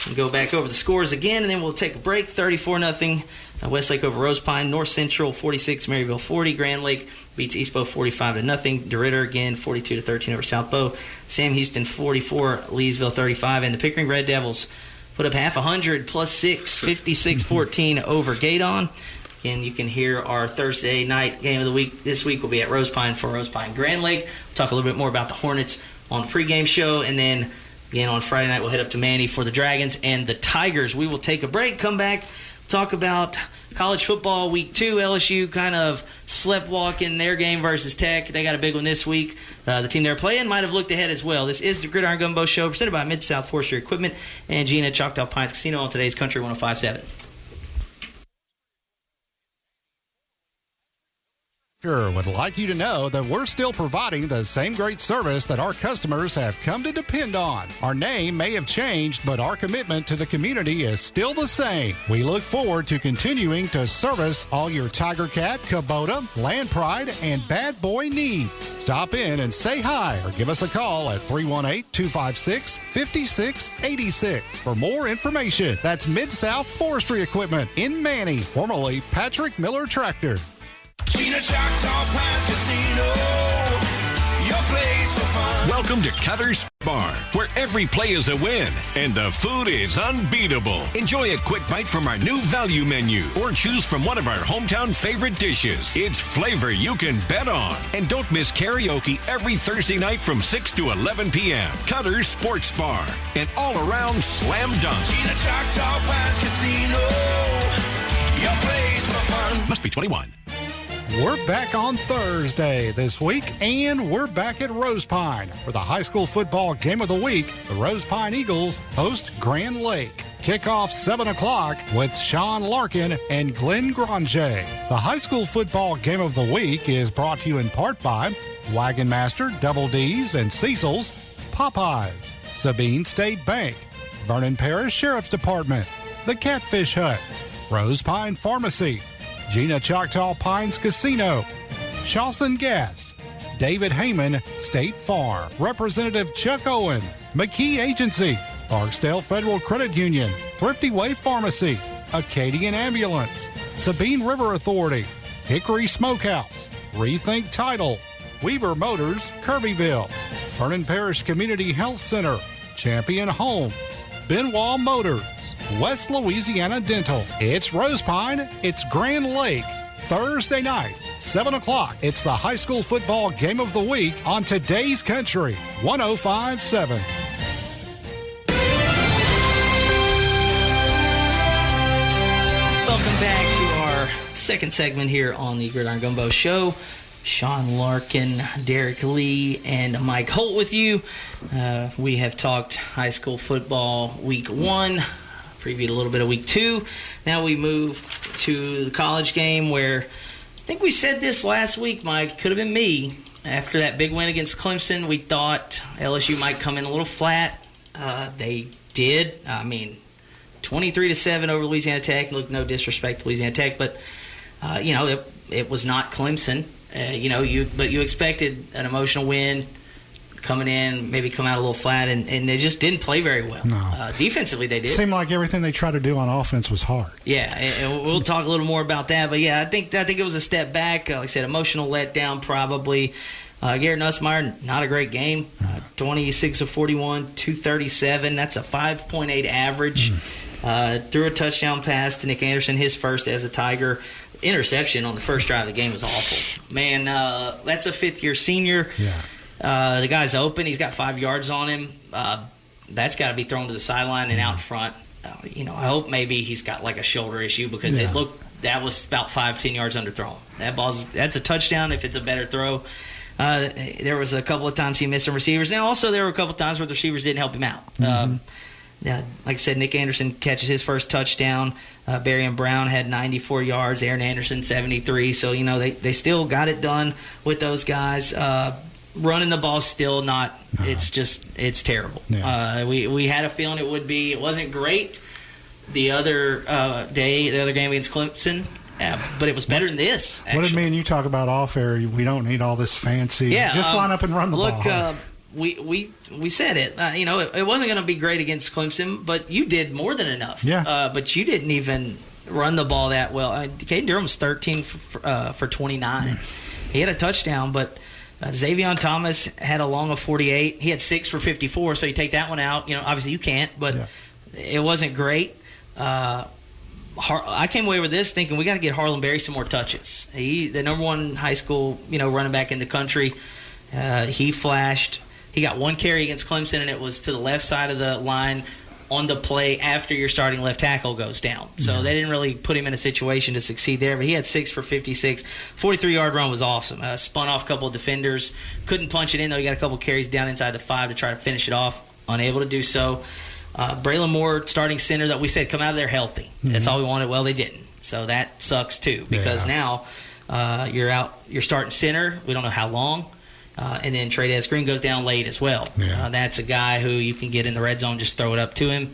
E: We'll go back over the scores again, and then we'll take a break. 34-0. Westlake over Rose Pine. North Central 46, Maryville 40. Grand Lake beats East Bow 45-0. DeRidder again 42-13 over South Bow. Sam Houston 44, Leesville 35, and the Pickering Red Devils put up half 100 plus 6, 56-14 over Gaydon. Again, you can hear our Thursday night game of the week. This week will be at Rose Pine for Rose Pine Grand Lake. We'll talk a little bit more about the Hornets on the pregame show, and then again on Friday night we'll head up to Manny for the Dragons and the Tigers. We will take a break, come back, talk about college football week 2. LSU kind of sleptwalking their game versus Tech. They got a big one this week. The team they're playing might have looked ahead as well. This is the Gridiron Gumbo Show, presented by Mid-South Forestry Equipment and Gina Choctaw Pines Casino on today's Country 105.7.
D: Would like you to know that we're still providing the same great service that our customers have come to depend on. Our name may have changed, but our commitment to the community is still the same. We look forward to continuing to service all your Tiger Cat, Kubota, Land Pride, and Bad Boy needs. Stop in and say hi or give us a call at 318-256-5686 for more information. That's Mid-South Forestry Equipment in Manny, formerly Patrick Miller Tractor.
F: Gina Choctaw Pines Casino, your place for fun. Welcome to Cutter's Bar, where every play is a win and the food is unbeatable. Enjoy a quick bite from our new value menu or choose from one of our hometown favorite dishes. It's flavor you can bet on. And don't miss karaoke every Thursday night from 6 to 11 p.m. Cutter's Sports Bar, an all-around slam dunk. Gina Choctaw Pines Casino, your place for fun. Must be 21.
D: We're back on Thursday this week, and we're back at Rose Pine for the high school football game of the week. The Rose Pine Eagles host Grand Lake. Kickoff 7 o'clock with Sean Larkin and Glenn Granger. The high school football game of the week is brought to you in part by Wagon Master, Double D's, and Cecil's, Popeyes, Sabine State Bank, Vernon Parish Sheriff's Department, the Catfish Hut, Rose Pine Pharmacy, Gina Choctaw Pines Casino, Shawson Gas, David Heyman State Farm, Representative Chuck Owen, McKee Agency, Barksdale Federal Credit Union, Thrifty Way Pharmacy, Acadian Ambulance, Sabine River Authority, Hickory Smokehouse, Rethink Title, Weaver Motors, Kirbyville, Vernon Parish Community Health Center, Champion Homes, Benoit Motors, West Louisiana Dental. It's Rose Pine. It's Grand Lake. Thursday night, 7 o'clock. It's the high school football game of the week on Today's Country, 105.7.
E: Welcome back to our second segment here on the Gridiron Gumbo Show. Sean Larkin, Derek Lee, and Mike Holt with you. We have talked high school football week 1, previewed a little bit of week 2. Now we move to the college game where I think we said this last week, Mike. Could have been me. After that big win against Clemson, we thought LSU might come in a little flat. They did. 23-7 over Louisiana Tech. Look, no disrespect to Louisiana Tech, but it was not Clemson. But you expected an emotional win coming in, maybe come out a little flat, and they just didn't play very well.
D: No.
E: Defensively, they did.
D: It seemed like everything they tried to do on offense was hard.
E: Yeah, and we'll talk a little more about that. But yeah, I think it was a step back. Like I said, emotional letdown probably. Garrett Nussmeier, not a great game. 26 of 41, 237. That's a 5.8 average. Threw a touchdown pass to Nick Anderson, his first as a Tiger. Interception on the first drive of the game was awful. Man, that's a fifth-year senior.
D: Yeah.
E: The guy's open. He's got 5 yards on him. That's got to be thrown to the sideline and out front. I hope maybe he's got like a shoulder issue because that was about 5-10 yards underthrown. That's a touchdown if it's a better throw. There was a couple of times he missed some receivers. Now, also, there were a couple of times where the receivers didn't help him out. Like I said, Nick Anderson catches his first touchdown. Barry and Brown had 94 yards. Aaron Anderson, 73. So, they still got it done with those guys. Running the ball still not. No. It's terrible. Yeah. We had a feeling it would be. It wasn't great the other game against Clemson. But it was better than this, actually.
D: What did me and you talk about off air? We don't need all this fancy. Yeah, just line up and run the ball.
E: We said it. It wasn't going to be great against Clemson, but you did more than enough.
D: Yeah.
E: But you didn't even run the ball that well. Caden Durham was 13 for 29. He had a touchdown, but Xavion Thomas had a long of 48. He had 6 for 54, so you take that one out. Obviously you can't, but it wasn't great. I came away with this thinking we got to get Harlan Berry some more touches. The number 1 high school, running back in the country. He flashed. He got 1 carry against Clemson, and it was to the left side of the line on the play after your starting left tackle goes down. So they didn't really put him in a situation to succeed there. But he had 6 for 56. 43-yard run was awesome. Spun off a couple of defenders. Couldn't punch it in, though. He got a couple carries down inside the 5 to try to finish it off. Unable to do so. Braylon Moore, starting center, that we said come out of there healthy. That's all we wanted. Well, they didn't. So that sucks, too, because now You're starting center. We don't know how long. And then Trey'Dez Green goes down late as well.
D: Yeah.
E: That's a guy who you can get in the red zone, just throw it up to him.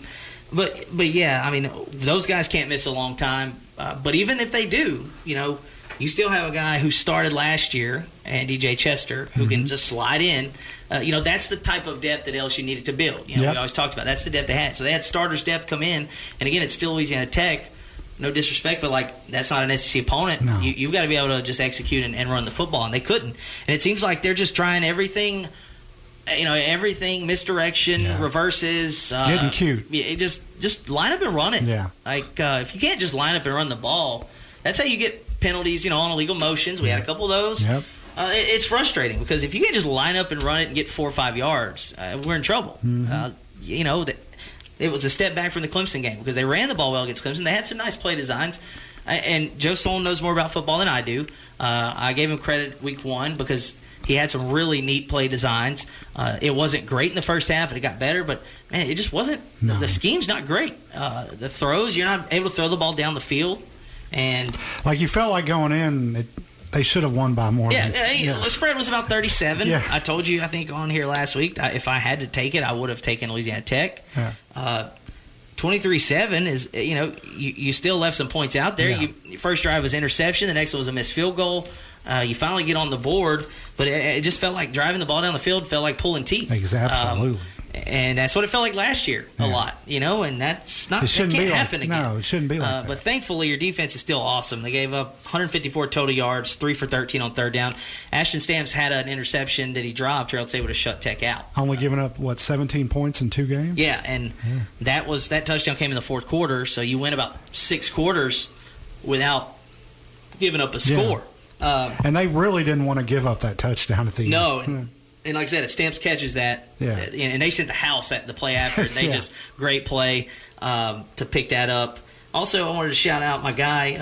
E: But yeah, I mean, those guys can't miss a long time. But even if they do, you still have a guy who started last year, and DJ Chester, who can just slide in. That's the type of depth that LSU needed to build. We always talked about that's the depth they had. So they had starters depth come in, and again, it's still Louisiana Tech. No disrespect, but that's not an SEC opponent.
D: No.
E: You've got to be able to just execute and run the football, and they couldn't. And it seems like they're just trying everything. Everything, misdirection, reverses.
D: Getting cute.
E: Yeah, just line up and run it.
D: Yeah.
E: If you can't just line up and run the ball, that's how you get penalties, on illegal motions. We had a couple of those.
D: Yep.
E: It's frustrating because if you can't just line up and run it and get 4 or 5 yards, we're in trouble. It was a step back from the Clemson game because they ran the ball well against Clemson. They had some nice play designs. And Joe Solon knows more about football than I do. I gave him credit week 1 because he had some really neat play designs. It wasn't great in the first half, and it got better, but, man, it just wasn't – the scheme's not great. The throws, you're not able to throw the ball down the field. And
D: you felt like going in, they should have won by more.
E: The spread was about 37.
D: Yeah.
E: I told you, I think, on here last week, if I had to take it, I would have taken Louisiana Tech.
D: Yeah.
E: 23-7 is, you still left some points out there.
D: Yeah.
E: First drive was interception. The next one was a missed field goal. You finally get on the board, but it just felt like driving the ball down the field felt like pulling teeth.
D: Absolutely.
E: And that's what it felt like last year a lot, and that's not, that can't happen again.
D: No, it shouldn't be like that.
E: But thankfully, your defense is still awesome. They gave up 154 total yards, 3 for 13 on third down. Ashton Stamps had an interception that he dropped, or else they would have shut Tech out.
D: Only giving up, 17 points in 2 games?
E: Yeah, and that touchdown came in the fourth quarter, so you went about 6 quarters without giving up a score.
D: And they really didn't want to give up that touchdown at the end.
E: No, and like I said, if Stamps catches that, and they sent the house at the play after, and they just great play to pick that up. Also, I wanted to shout out my guy,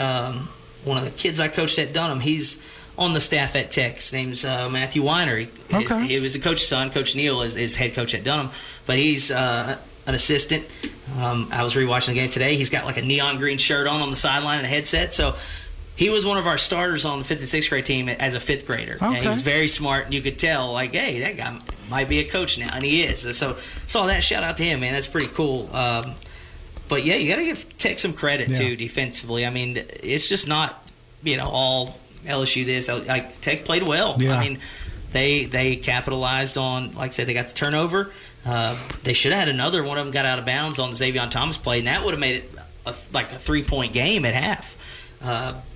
E: one of the kids I coached at Dunham. He's on the staff at Tech. His name's Matthew Weiner. He was the coach's son. Coach Neal is head coach at Dunham, but he's an assistant. I was rewatching the game today. He's got a neon green shirt on the sideline and a headset, so he was one of our starters on the 5th and 6th grade team as a 5th grader.
D: Okay.
E: And he was very smart, and you could tell, hey, that guy might be a coach now, and he is. So saw that. Shout out to him, man. That's pretty cool. But, yeah, you got to give Tech some credit, too, defensively. I mean, it's just not, all LSU this. Tech played well.
D: Yeah.
E: I mean, they capitalized on, like I said, they got the turnover. They should have had another. One of them got out of bounds on the Xavier Thomas play, and that would have made it a 3-point game at half.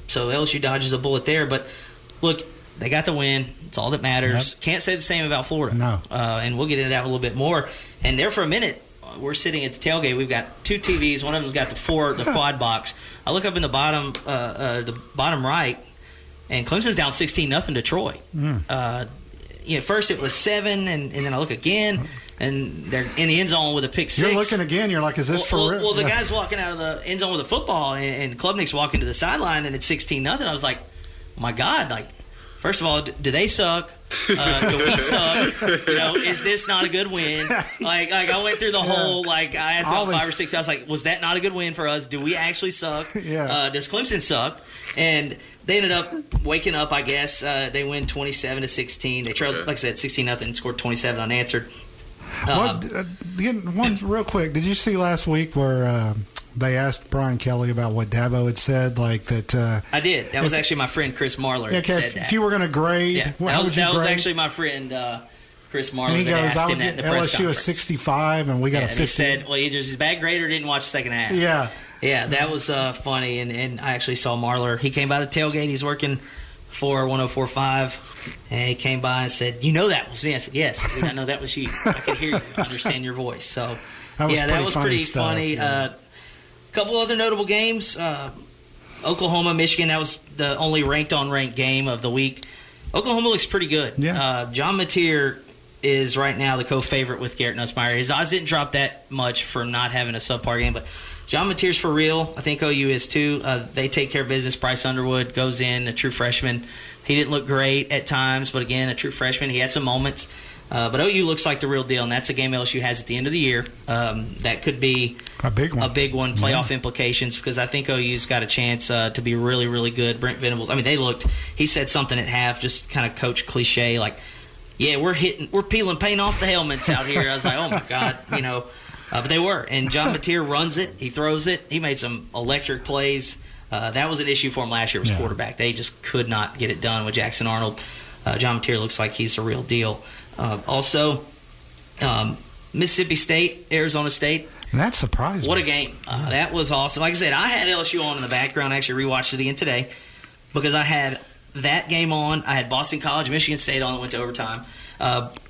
E: So LSU dodges a bullet there. But, look, they got the win. It's all that matters.
D: Yep.
E: Can't say the same about Florida.
D: No.
E: And we'll get into that a little bit more. And there for a minute, we're sitting at the tailgate. We've got 2 TVs. One of them's got the quad box. I look up in the bottom right, and Clemson's down 16-0 to Troy. First it was 7, and then I look again, and they're in the end zone with a pick 6.
D: You're looking again. You're like, is this for real?
E: Well, the guy's walking out of the end zone with a football, and Klubnik's walking to the sideline, and it's 16-0. I was like, oh my God, first of all, do they suck? Do we suck? Is this not a good win? I went through the whole, I asked about 5 or 6. I was like, was that not a good win for us? Do we actually suck? Does Clemson suck? And they ended up waking up, I guess. They win 27-16. They trailed, like I said, 16-0 and scored 27 unanswered.
D: One real quick. Did you see last week where they asked Brian Kelly about what Dabo had said? I
E: did. That was actually my friend Chris Marler that said that.
D: If you were going to grade, how would you grade?
E: That was actually my friend Chris Marler
D: and he
E: that
D: goes,
E: asked him that in the press
D: LSU
E: conference.
D: is 65, and we got a 50.
E: And he said, well, either his bad grade or didn't watch the second half.
D: Yeah.
E: Yeah, that was funny, and I actually saw Marler. He came by the tailgate. He's working for 104.5, and he came by and said, that was me. I said, yes, I know that was you. I could hear you, understand your voice. So, that was pretty funny. A couple other notable games. Oklahoma, Michigan, that was the only ranked-on-ranked game of the week. Oklahoma looks pretty good.
D: Yeah.
E: John Mateer is right now the co-favorite with Garrett Nussmeier. His odds didn't drop that much for not having a subpar game, but John Mateer's for real. I think OU is too. They take care of business. Bryce Underwood goes in, a true freshman. He didn't look great at times, but again, a true freshman. He had some moments. But OU looks like the real deal, and that's a game LSU has at the end of the year. That could be
D: a big one,
E: playoff implications, because I think OU's got a chance to be really, really good. Brent Venables, I mean, he said something at half, just kind of coach cliche, like, yeah, we're peeling paint off the helmets out here. I was like, oh my God, but they were. And John Mateer runs it, he throws it, he made some electric plays. That was an issue for him last year, was quarterback. They just could not get it done with Jackson Arnold. John Mateer looks like he's the real deal. Also, Mississippi State, Arizona State.
D: That surprised me.
E: What a game. That was awesome. Like I said, I had LSU on in the background. I actually rewatched it again today because I had that game on. I had Boston College, Michigan State on that went to overtime.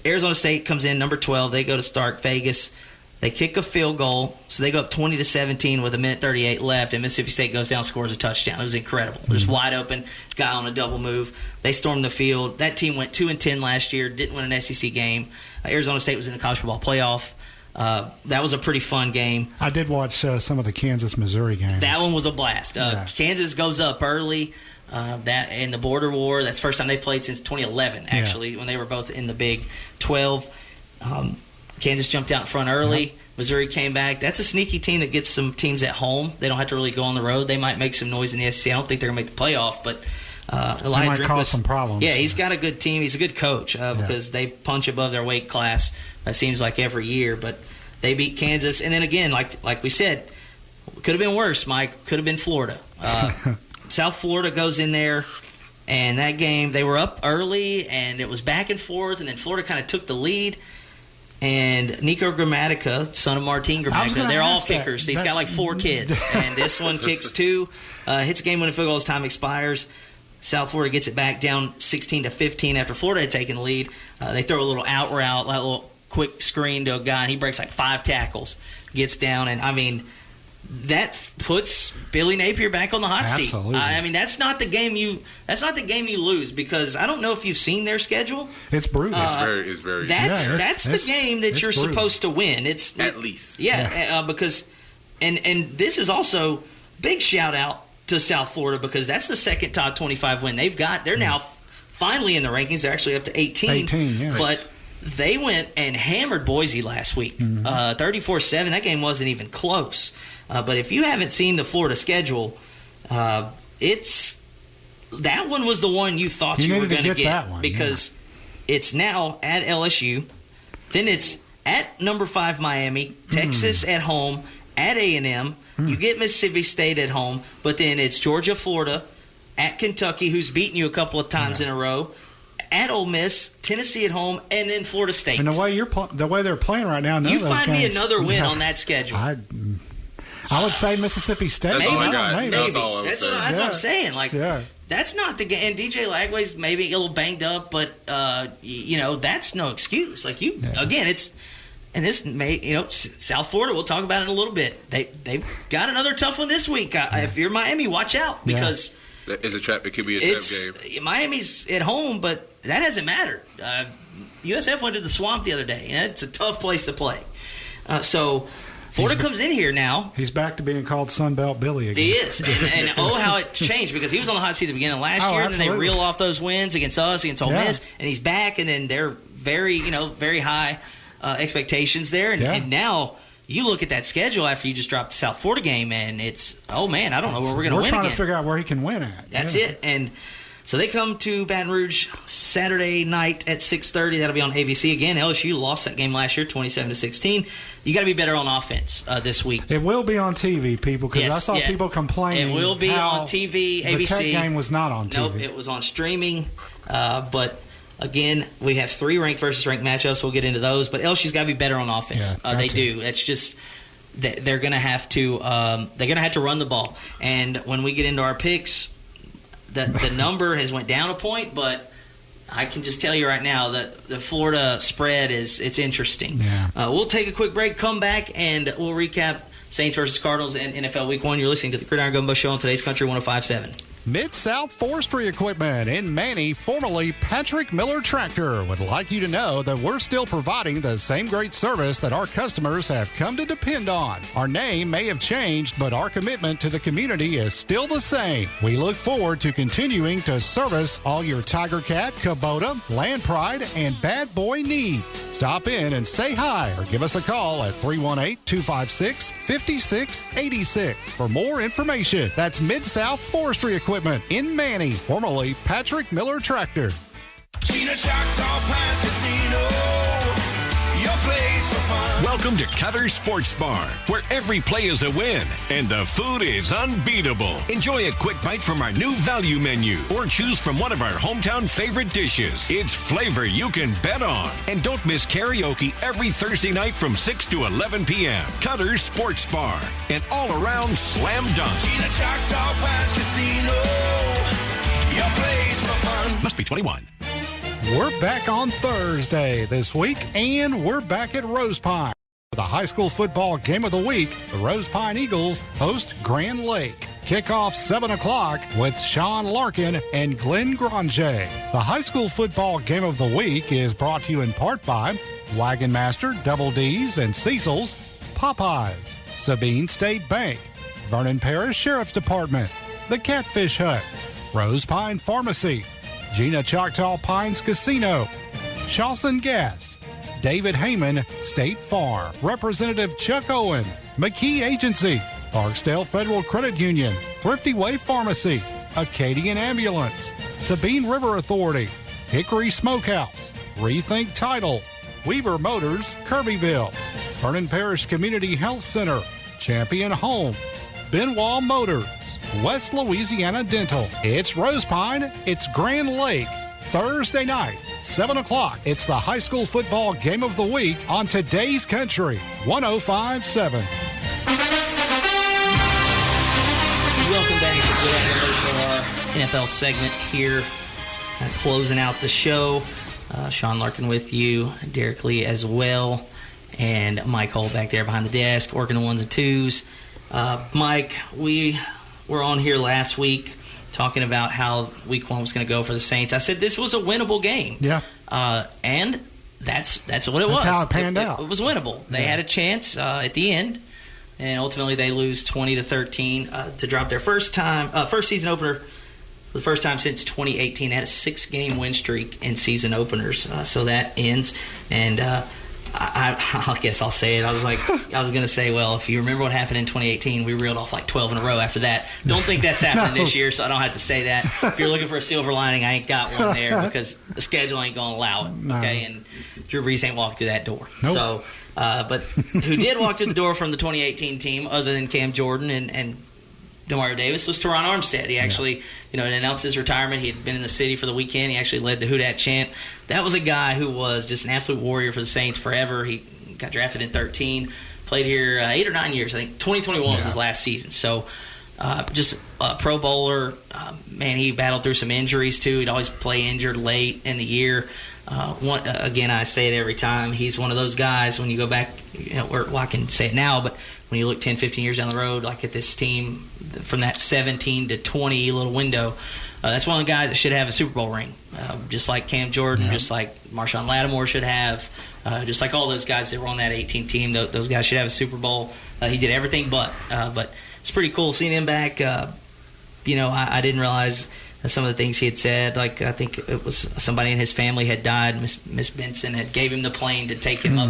E: Arizona State comes in number 12. They go to Stark Vegas. They kick a field goal, so they go up 20-17 with 1:38 left, and Mississippi State goes down, scores a touchdown. It was incredible. Just wide open, guy on a double move. They stormed the field. That team went 2-10 last year, didn't win an SEC game. Arizona State was in the college football playoff. That was a pretty fun game.
D: I did watch some of the Kansas-Missouri games.
E: That one was a blast. Kansas goes up early. That in the border war, that's the first time they played since 2011, actually, when they were both in the Big 12. Kansas jumped out in front early. Yep. Missouri came back. That's a sneaky team that gets some teams at home. They don't have to really go on the road. They might make some noise in the SEC. I don't think they're going to make the playoff, but
D: They might cause some problems.
E: Yeah, he's got a good team. He's a good coach because they punch above their weight class. It seems like every year, but they beat Kansas. And then again, like we said, could have been worse, Mike. Could have been Florida. South Florida goes in there, and that game, they were up early, and it was back and forth, and then Florida kind of took the lead. And Nico Gramatica, son of Martin Gramatica, they're all kickers. He's got like 4 kids. And this one kicks 2, hits game-winning field goal as time expires. South Florida gets it back down 16-15 after Florida had taken the lead. They throw a little out route, like a little quick screen to a guy, and he breaks like 5 tackles, gets down. And, I mean, that puts Billy Napier back on the hot seat. I mean, that's not the game you lose, because I don't know if you've seen their schedule.
D: It's brutal.
A: It's very.
E: That's the game that you're
D: brutal.
E: Supposed to win. It's
A: at least.
E: Because and this is also big shout out to South Florida, because that's the second top 25 win they've got. They're now finally in the rankings. They're actually up to 18. But they went and hammered Boise last week, 34-7. That game wasn't even close. But if you haven't seen the Florida schedule, that one was the one you thought you were going to get
D: that one,
E: because it's now at LSU, then it's at number 5 Miami, Texas at home, at A&M. You get Mississippi State at home, but then it's Georgia, Florida, at Kentucky, who's beaten you a couple of times in a row, at Ole Miss, Tennessee at home, and then Florida State.
D: And the way they're playing right now,
E: you find me another win on that schedule.
D: I would say Mississippi State.
A: That's all I got.
E: Maybe.
A: That's all I would say.
E: That's what I'm saying. That's not the game. And DJ Lagway's maybe a little banged up, but that's no excuse. Again, it's. And this may, South Florida, we'll talk about it in a little bit. They've got another tough one this week. If you're Miami, watch out, because
A: it's a trap. It could be a trap game.
E: Miami's at home, but that hasn't mattered. USF went to the Swamp the other day, and it's a tough place to play. So Florida comes in here now.
D: He's back to being called Sunbelt Billy again.
E: He is, and how it changed, because he was on the hot seat at the beginning of last year, and then they reel off those wins against us, against Ole Miss, and he's back, and then they're very high expectations there, and now you look at that schedule after you just dropped the South Florida game, and it's I don't know where we're going to win.
D: We're trying
E: to
D: figure out where he can win at.
E: That's it, and so they come to Baton Rouge Saturday night at 6:30. That'll be on ABC again. LSU lost that game last year, 27-16. You got to be better on offense this week.
D: It will be on TV, people, because I saw people complaining.
E: It will be on TV. ABC.
D: The Tech game was not on TV.
E: Nope, it was on streaming, but. Again, we have 3 ranked versus ranked matchups. We'll get into those, but LSU's got to be better on offense. They do. It's just they're going to have to run the ball. And when we get into our picks, the number has went down a point, but I can just tell you right now that the Florida spread it's interesting.
D: Yeah.
E: We'll take a quick break, come back, and we'll recap Saints versus Cardinals and NFL Week 1. You're listening to the Gridiron Gumbo Show on today's Country 105.7.
D: Mid-South Forestry Equipment in Manny, formerly Patrick Miller Tractor, would like you to know that we're still providing the same great service that our customers have come to depend on. Our name may have changed, but our commitment to the community is still the same. We look forward to continuing to service all your Tiger Cat, Kubota, Land Pride, and Bad Boy needs. Stop in and say hi or give us a call at 318-256-5686 for more information. That's Mid-South Forestry Equipment in Manny, formerly Patrick Miller Tractor.
F: Gina Choctaw Pines Casino, your place for fun. Welcome to Cutter Sports Bar, where every play is a win and the food is unbeatable. Enjoy a quick bite from our new value menu or choose from one of our hometown favorite dishes. It's flavor you can bet on. And don't miss karaoke every Thursday night from 6 to 11 p.m. Cutter Sports Bar, an all-around slam dunk. Gina Choctaw Pines Casino, your place for fun. Must be 21.
D: We're back on Thursday this week, and we're back at Rose Pine. For the high school football game of the week, the Rose Pine Eagles host Grand Lake. Kickoff 7 o'clock with Sean Larkin and Glenn Granger. The high school football game of the week is brought to you in part by Wagon Master, Double D's, and Cecil's, Popeyes, Sabine State Bank, Vernon Parish Sheriff's Department, the Catfish Hut, Rose Pine Pharmacy, Gina Choctaw Pines Casino, Shawson Gas, David Heyman State Farm, Representative Chuck Owen, McKee Agency, Barksdale Federal Credit Union, Thrifty Way Pharmacy, Acadian Ambulance, Sabine River Authority, Hickory Smokehouse, Rethink Title, Weaver Motors, Kirbyville, Vernon Parish Community Health Center, Champion Homes, Benoit Motors, West Louisiana Dental. It's Rose Pine. It's Grand Lake. Thursday night, 7 o'clock. It's the high school football game of the week on Today's Country, 105.7.
E: Welcome back to our NFL segment here. Closing out the show. Sean Larkin with you, Derek Lee as well, and Mike Hull back there behind the desk, working the ones and twos. Mike, we were on here last week talking about how week 1 was going to go for the Saints. I said this was a winnable game.
D: Yeah.
E: And that's what it was.
D: That's how it panned out.
E: It was winnable. They had a chance at the end, and ultimately they lose 20-13 to drop their first season opener for the first time since 2018. They had a 6-game win streak in season openers. So that ends, and I guess I'll say it. I was going to say, well, if you remember what happened in 2018, we reeled off like 12 in a row after that. Don't think that's happening this year, so I don't have to say that. If you're looking for a silver lining, I ain't got one there because the schedule ain't going to allow it. Okay, and Drew Brees ain't walked through that door.
D: Nope.
E: So, but who did walk through the door from the 2018 team, other than Cam Jordan and Demario Davis, was Teron Armstead. He actually, announced his retirement. He had been in the city for the weekend. He actually led the Who Dat chant. That was a guy who was just an absolute warrior for the Saints forever. He got drafted in 13, played here 8 or 9 years. I think 2021 was his last season. So just a Pro Bowler. Man, he battled through some injuries too. He'd always play injured late in the year. Again, I say it every time. He's one of those guys when you go back, I can say it now, but when you look 10, 15 years down the road, like at this team from that 17 to 20 little window, that's one of the guys that should have a Super Bowl ring, just like Cam Jordan, just like Marshawn Lattimore should have, just like all those guys that were on that 18 team. Those guys should have a Super Bowl. He did everything but it's pretty cool seeing him back. I didn't realize some of the things he had said. Like, I think it was somebody in his family had died. Miss Benson had gave him the plane to take him up,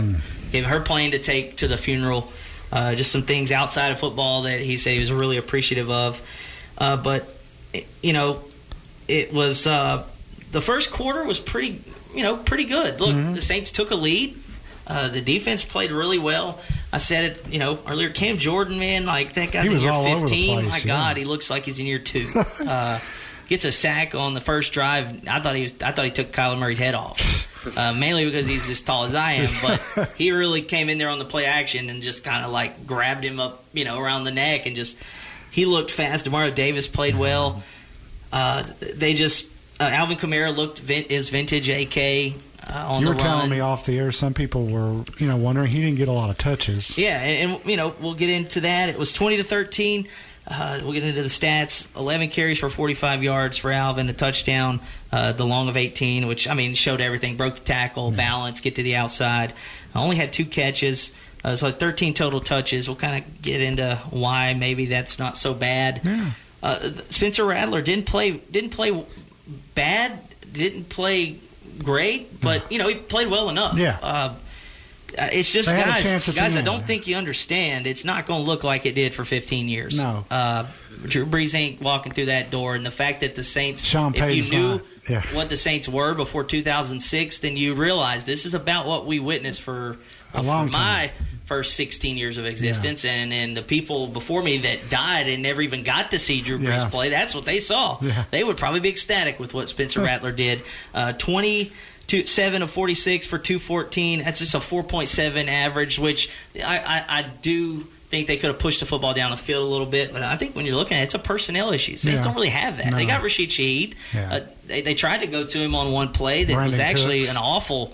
E: gave her plane to take to the funeral. Just some things outside of football that he said he was really appreciative of. But it was the first quarter was pretty good. Look, the Saints took a lead. The defense played really well. I said it, earlier. Cam Jordan, man, like that guy's in year 15. My God, he looks like he's in year 2. Gets a sack on the first drive. I thought he took Kyler Murray's head off. Mainly because he's as tall as I am, but he really came in there on the play action and just kind of like grabbed him up, around the neck, and he looked fast. Demario Davis played well. Alvin Kamara looked his vintage AK on the run.
D: You were telling me off the air, some people were, wondering he didn't get a lot of touches.
E: Yeah, and we'll get into that. It was 20-13. We'll get into the stats. 11 carries for 45 yards for Alvin, a touchdown, the long of 18, which, showed everything. Broke the tackle, balance, get to the outside. Only had 2 catches. So 13 total touches. We'll kind of get into why maybe that's not so bad.
D: Yeah.
E: Spencer Rattler didn't play bad, didn't play great, but, he played well enough.
D: Yeah.
E: It's just, guys, I don't
D: end.
E: think you understand. It's not going to look like it did for 15 years.
D: No.
E: Drew Brees ain't walking through that door. And the fact that the Saints,
D: Sean
E: if you knew
D: not.
E: what the Saints were before 2006, then you realize this is about what we witnessed for my first 16 years of existence. Yeah. And the people before me that died and never even got to see Drew Brees play, that's what they saw. Yeah. They would probably be ecstatic with what Spencer Rattler did. 7 of 46 for 214. That's just a 4.7 average, which I do think they could have pushed the football down the field a little bit. But I think when you're looking at it, it's a personnel issue. Saints don't really have that. No. They got Rashid Shaheed. Yeah. They tried to go to him on one play that was actually an awful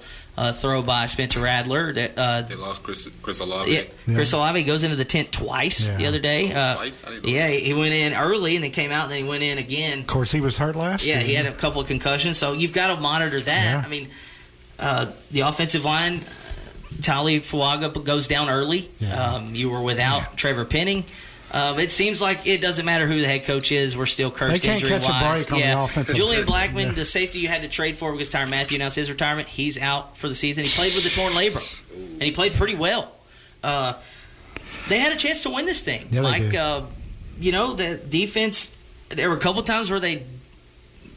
E: throw by Spencer Rattler. They
A: lost Chris Olave.
E: Yeah. Chris Olave goes into the tent twice the other day.
A: Twice?
E: He went in early and then came out and then he went in again.
D: Of course, he was hurt last year.
E: Yeah, he had a couple of concussions, so you've got to monitor that.
D: Yeah.
E: The offensive line, Tali Fuaga goes down early.
D: Yeah.
E: You were without Trevor Penning. It seems like it doesn't matter who the head coach is. We're still cursed injury-wise.
D: They can't catch a break on the offensive
E: Julian Blackmon, the safety you had to trade for because Tyrann Mathieu announced his retirement. He's out for the season. He played with a torn labrum, and he played pretty well. They had a chance to win this thing.
D: Yeah,
E: Mike, the defense, there were a couple times where they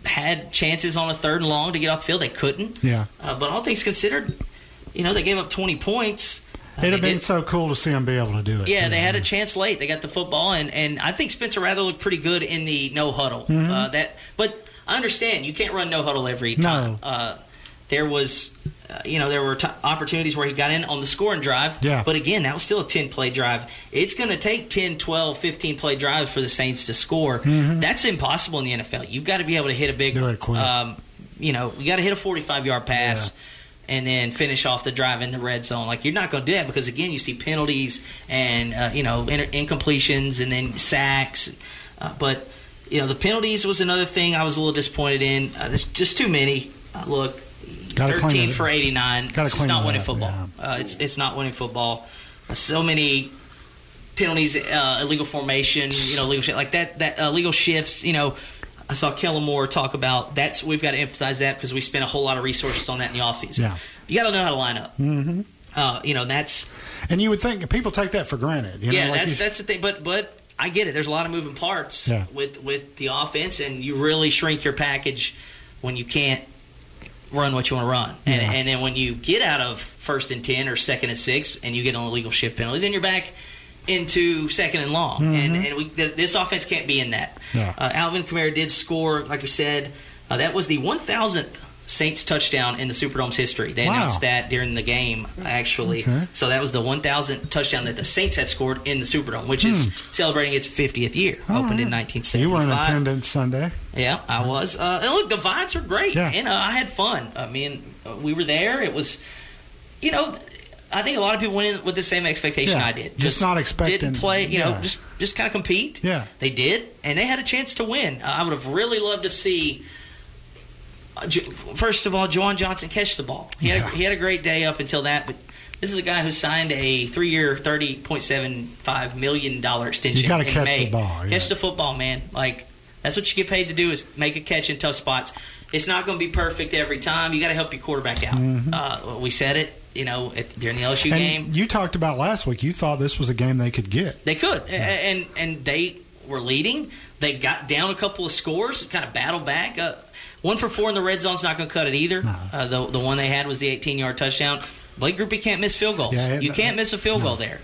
E: had chances on a 3rd and long to get off the field. They couldn't.
D: Yeah.
E: But all things considered, they gave up 20 points.
D: It'd have been so cool to see them be able to do it.
E: Yeah, they had a chance late. They got the football, and I think Spencer Rattler looked pretty good in the no huddle.
D: Mm-hmm.
E: But I understand you can't run no huddle every time.
D: No.
E: There was, there were opportunities where he got in on the scoring drive.
D: Yeah.
E: But again, that was still a 10-play drive. It's going to take 10, 12, 15-play drives for the Saints to score.
D: Mm-hmm.
E: That's impossible in the NFL. You've got to be able to hit a big one.
D: Do it quick.
E: You got to hit a 45-yard pass. Yeah. And then finish off the drive in the red zone. Like, you're not going to do that because, again, you see penalties and, incompletions and then sacks. But, the penalties was another thing I was a little disappointed in. There's just too many. Look, 13 for 89. It's not winning football. Yeah. It's not winning football. So many penalties, illegal formation, illegal shit. Like that illegal shifts, I saw Kellen Moore talk about we've got to emphasize that because we spent a whole lot of resources on that in the offseason.
D: Yeah.
E: You got to know how to line up.
D: Mm-hmm.
E: That's.
D: And you would think people take that for granted.
E: That's the thing. But I get it. There's a lot of moving parts with the offense, and you really shrink your package when you can't run what you want to run. And then when you get out of 1st and 10 or 2nd and 6 and you get an illegal shift penalty, then you're back into 2nd and long.
D: Mm-hmm.
E: And this offense can't be in that.
D: Yeah.
E: Alvin Kamara did score, like we said. That was the 1,000th Saints touchdown in the Superdome's history. They announced that during the game, actually.
D: Okay.
E: So that was the 1,000th touchdown that the Saints had scored in the Superdome, which is celebrating its 50th year. Opened in 1975.
D: You were in attendance Sunday.
E: Yeah, I was. And look, the vibes were great.
D: Yeah.
E: And I had fun. We were there. It was, I think a lot of people went in with the same expectation I did.
D: Just not expecting.
E: Didn't play, just kind of compete.
D: Yeah.
E: They did, and they had a chance to win. I would have really loved to see, first of all, Juwan Johnson catch the ball. He had a great day up until that, but this is a guy who signed a 3-year, $30.75 million extension.
D: You got to
E: in
D: catch
E: May.
D: the ball.
E: Catch the football, man. Like, that's what you get paid to do, is make a catch in tough spots. It's not going to be perfect every time. You got to help your quarterback out.
D: Mm-hmm.
E: We said it, during the LSU game.
D: You talked about last week. You thought this was a game they could get.
E: They could, and they were leading. They got down a couple of scores, kind of battled back. 1 for 4 in the red zone's not going to cut it either.
D: No.
E: The one they had was the 18-yard touchdown. Blake Grupe can't miss field goals.
D: Yeah,
E: you can't miss a field goal there.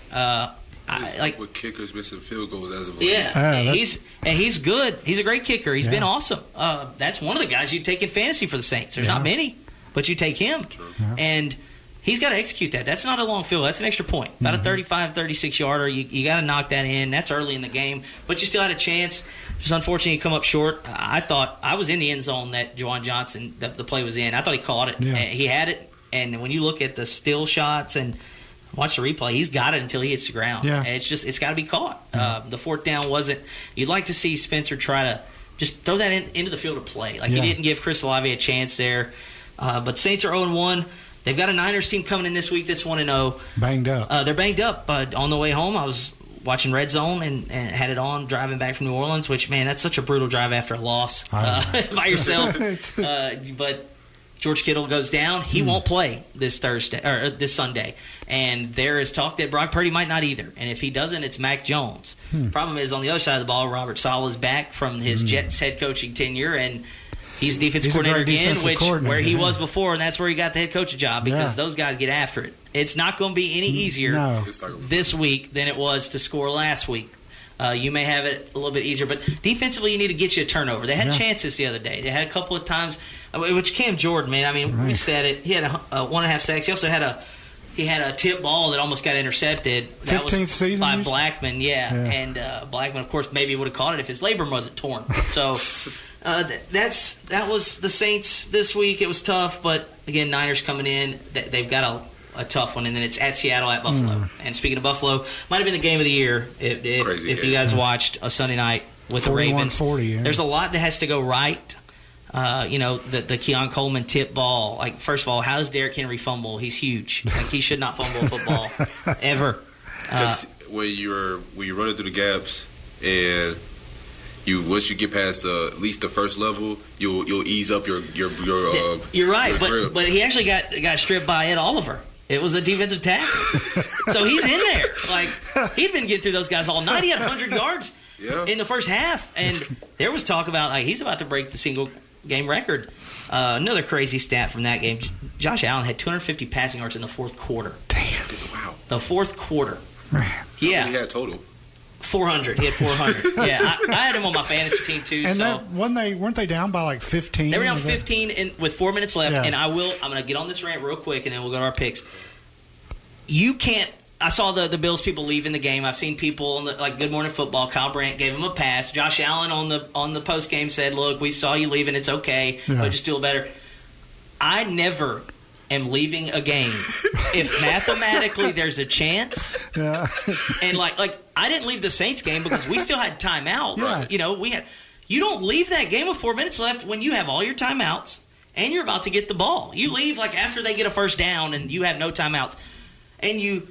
A: With kickers missing field goals as of
E: late.
A: Yeah,
E: he's good. He's a great kicker. He's been awesome. That's one of the guys you take in fantasy for the Saints. There's not many, but you take him.
D: Yeah.
E: And he's got to execute that. That's not a long field. That's an extra point. About a 35, 36-yarder. You got to knock that in. That's early in the game. But you still had a chance. Just unfortunately, you come up short. I thought I was in the end zone that Juwan Johnson, the play was in. I thought he caught it.
D: Yeah.
E: He had it. And when you look at the still shots and watch the replay. He's got it until he hits the ground.
D: Yeah.
E: And it's got to be caught. The fourth down wasn't. You'd like to see Spencer try to just throw that into the field of play. Like he didn't give Chris Olave a chance there. But Saints are 0-1. They've got a Niners team coming in this week that's 1-0.
D: Banged up.
E: They're banged up. On the way home, I was watching Red Zone and had it on driving back from New Orleans, which, man, that's such a brutal drive after a loss by yourself. But George Kittle goes down. He won't play this Sunday. And there is talk that Brock Purdy might not either. And if he doesn't, it's Mac Jones. Problem is, on the other side of the ball, Robert Saleh is back from his Jets head coaching tenure, and he's defensive coordinator again, where he was before, and that's where he got the head coaching job because those guys get after it. It's not going to be any easier this week than it was to score last week. You may have it a little bit easier, but defensively, you need to get you a turnover. They had chances the other day. They had a couple of times, which Cam Jordan, man. I mean, we said it. He had a 1.5 sacks. He also had a tip ball that almost got intercepted. That
D: 15th
E: was
D: season
E: by Blackman, and Blackman, of course, maybe would have caught it if his labrum wasn't torn. So that was the Saints this week. It was tough, but again, Niners coming in. They've got a tough one, and then it's at Seattle, at Buffalo. And speaking of Buffalo, might have been the game of the year if you guys watched a Sunday night with the Ravens.
D: 41-40,
E: There's a lot that has to go right. The Keon Coleman tip ball. Like, first of all, how does Derrick Henry fumble? He's huge. Like, he should not fumble a football ever.
A: When you're running through the gaps and once you get past at least the first level, you'll ease up your
E: You're right,
A: your
E: but he actually got stripped by Ed Oliver. It was a defensive tackle. So he's in there. Like, he'd been getting through those guys all night. He had 100 yards in the first half, and there was talk about he's about to break the single game record. Another crazy stat from that game: Josh Allen had 250 passing yards in the fourth quarter.
D: Damn!
A: Wow.
E: The fourth quarter.
A: Yeah. How many he had total?
E: 400. He had 400. Yeah, I had him on my fantasy team too.
D: And weren't they down by like 15?
E: They were down 15 with 4 minutes left. Yeah. And I'm going to get on this rant real quick, and then we'll go to our picks. You can't. I saw the Bills people leaving the game. I've seen people like Good Morning Football. Kyle Brandt gave him a pass. Josh Allen on the post game said, "Look, we saw you leaving. It's okay, but just do it better." I never am leaving a game if mathematically there's a chance.
D: Yeah.
E: And like I didn't leave the Saints game because we still had timeouts.
D: Yeah.
E: You don't leave that game with 4 minutes left when you have all your timeouts and you're about to get the ball. You leave like after they get a first down and you have no timeouts. And you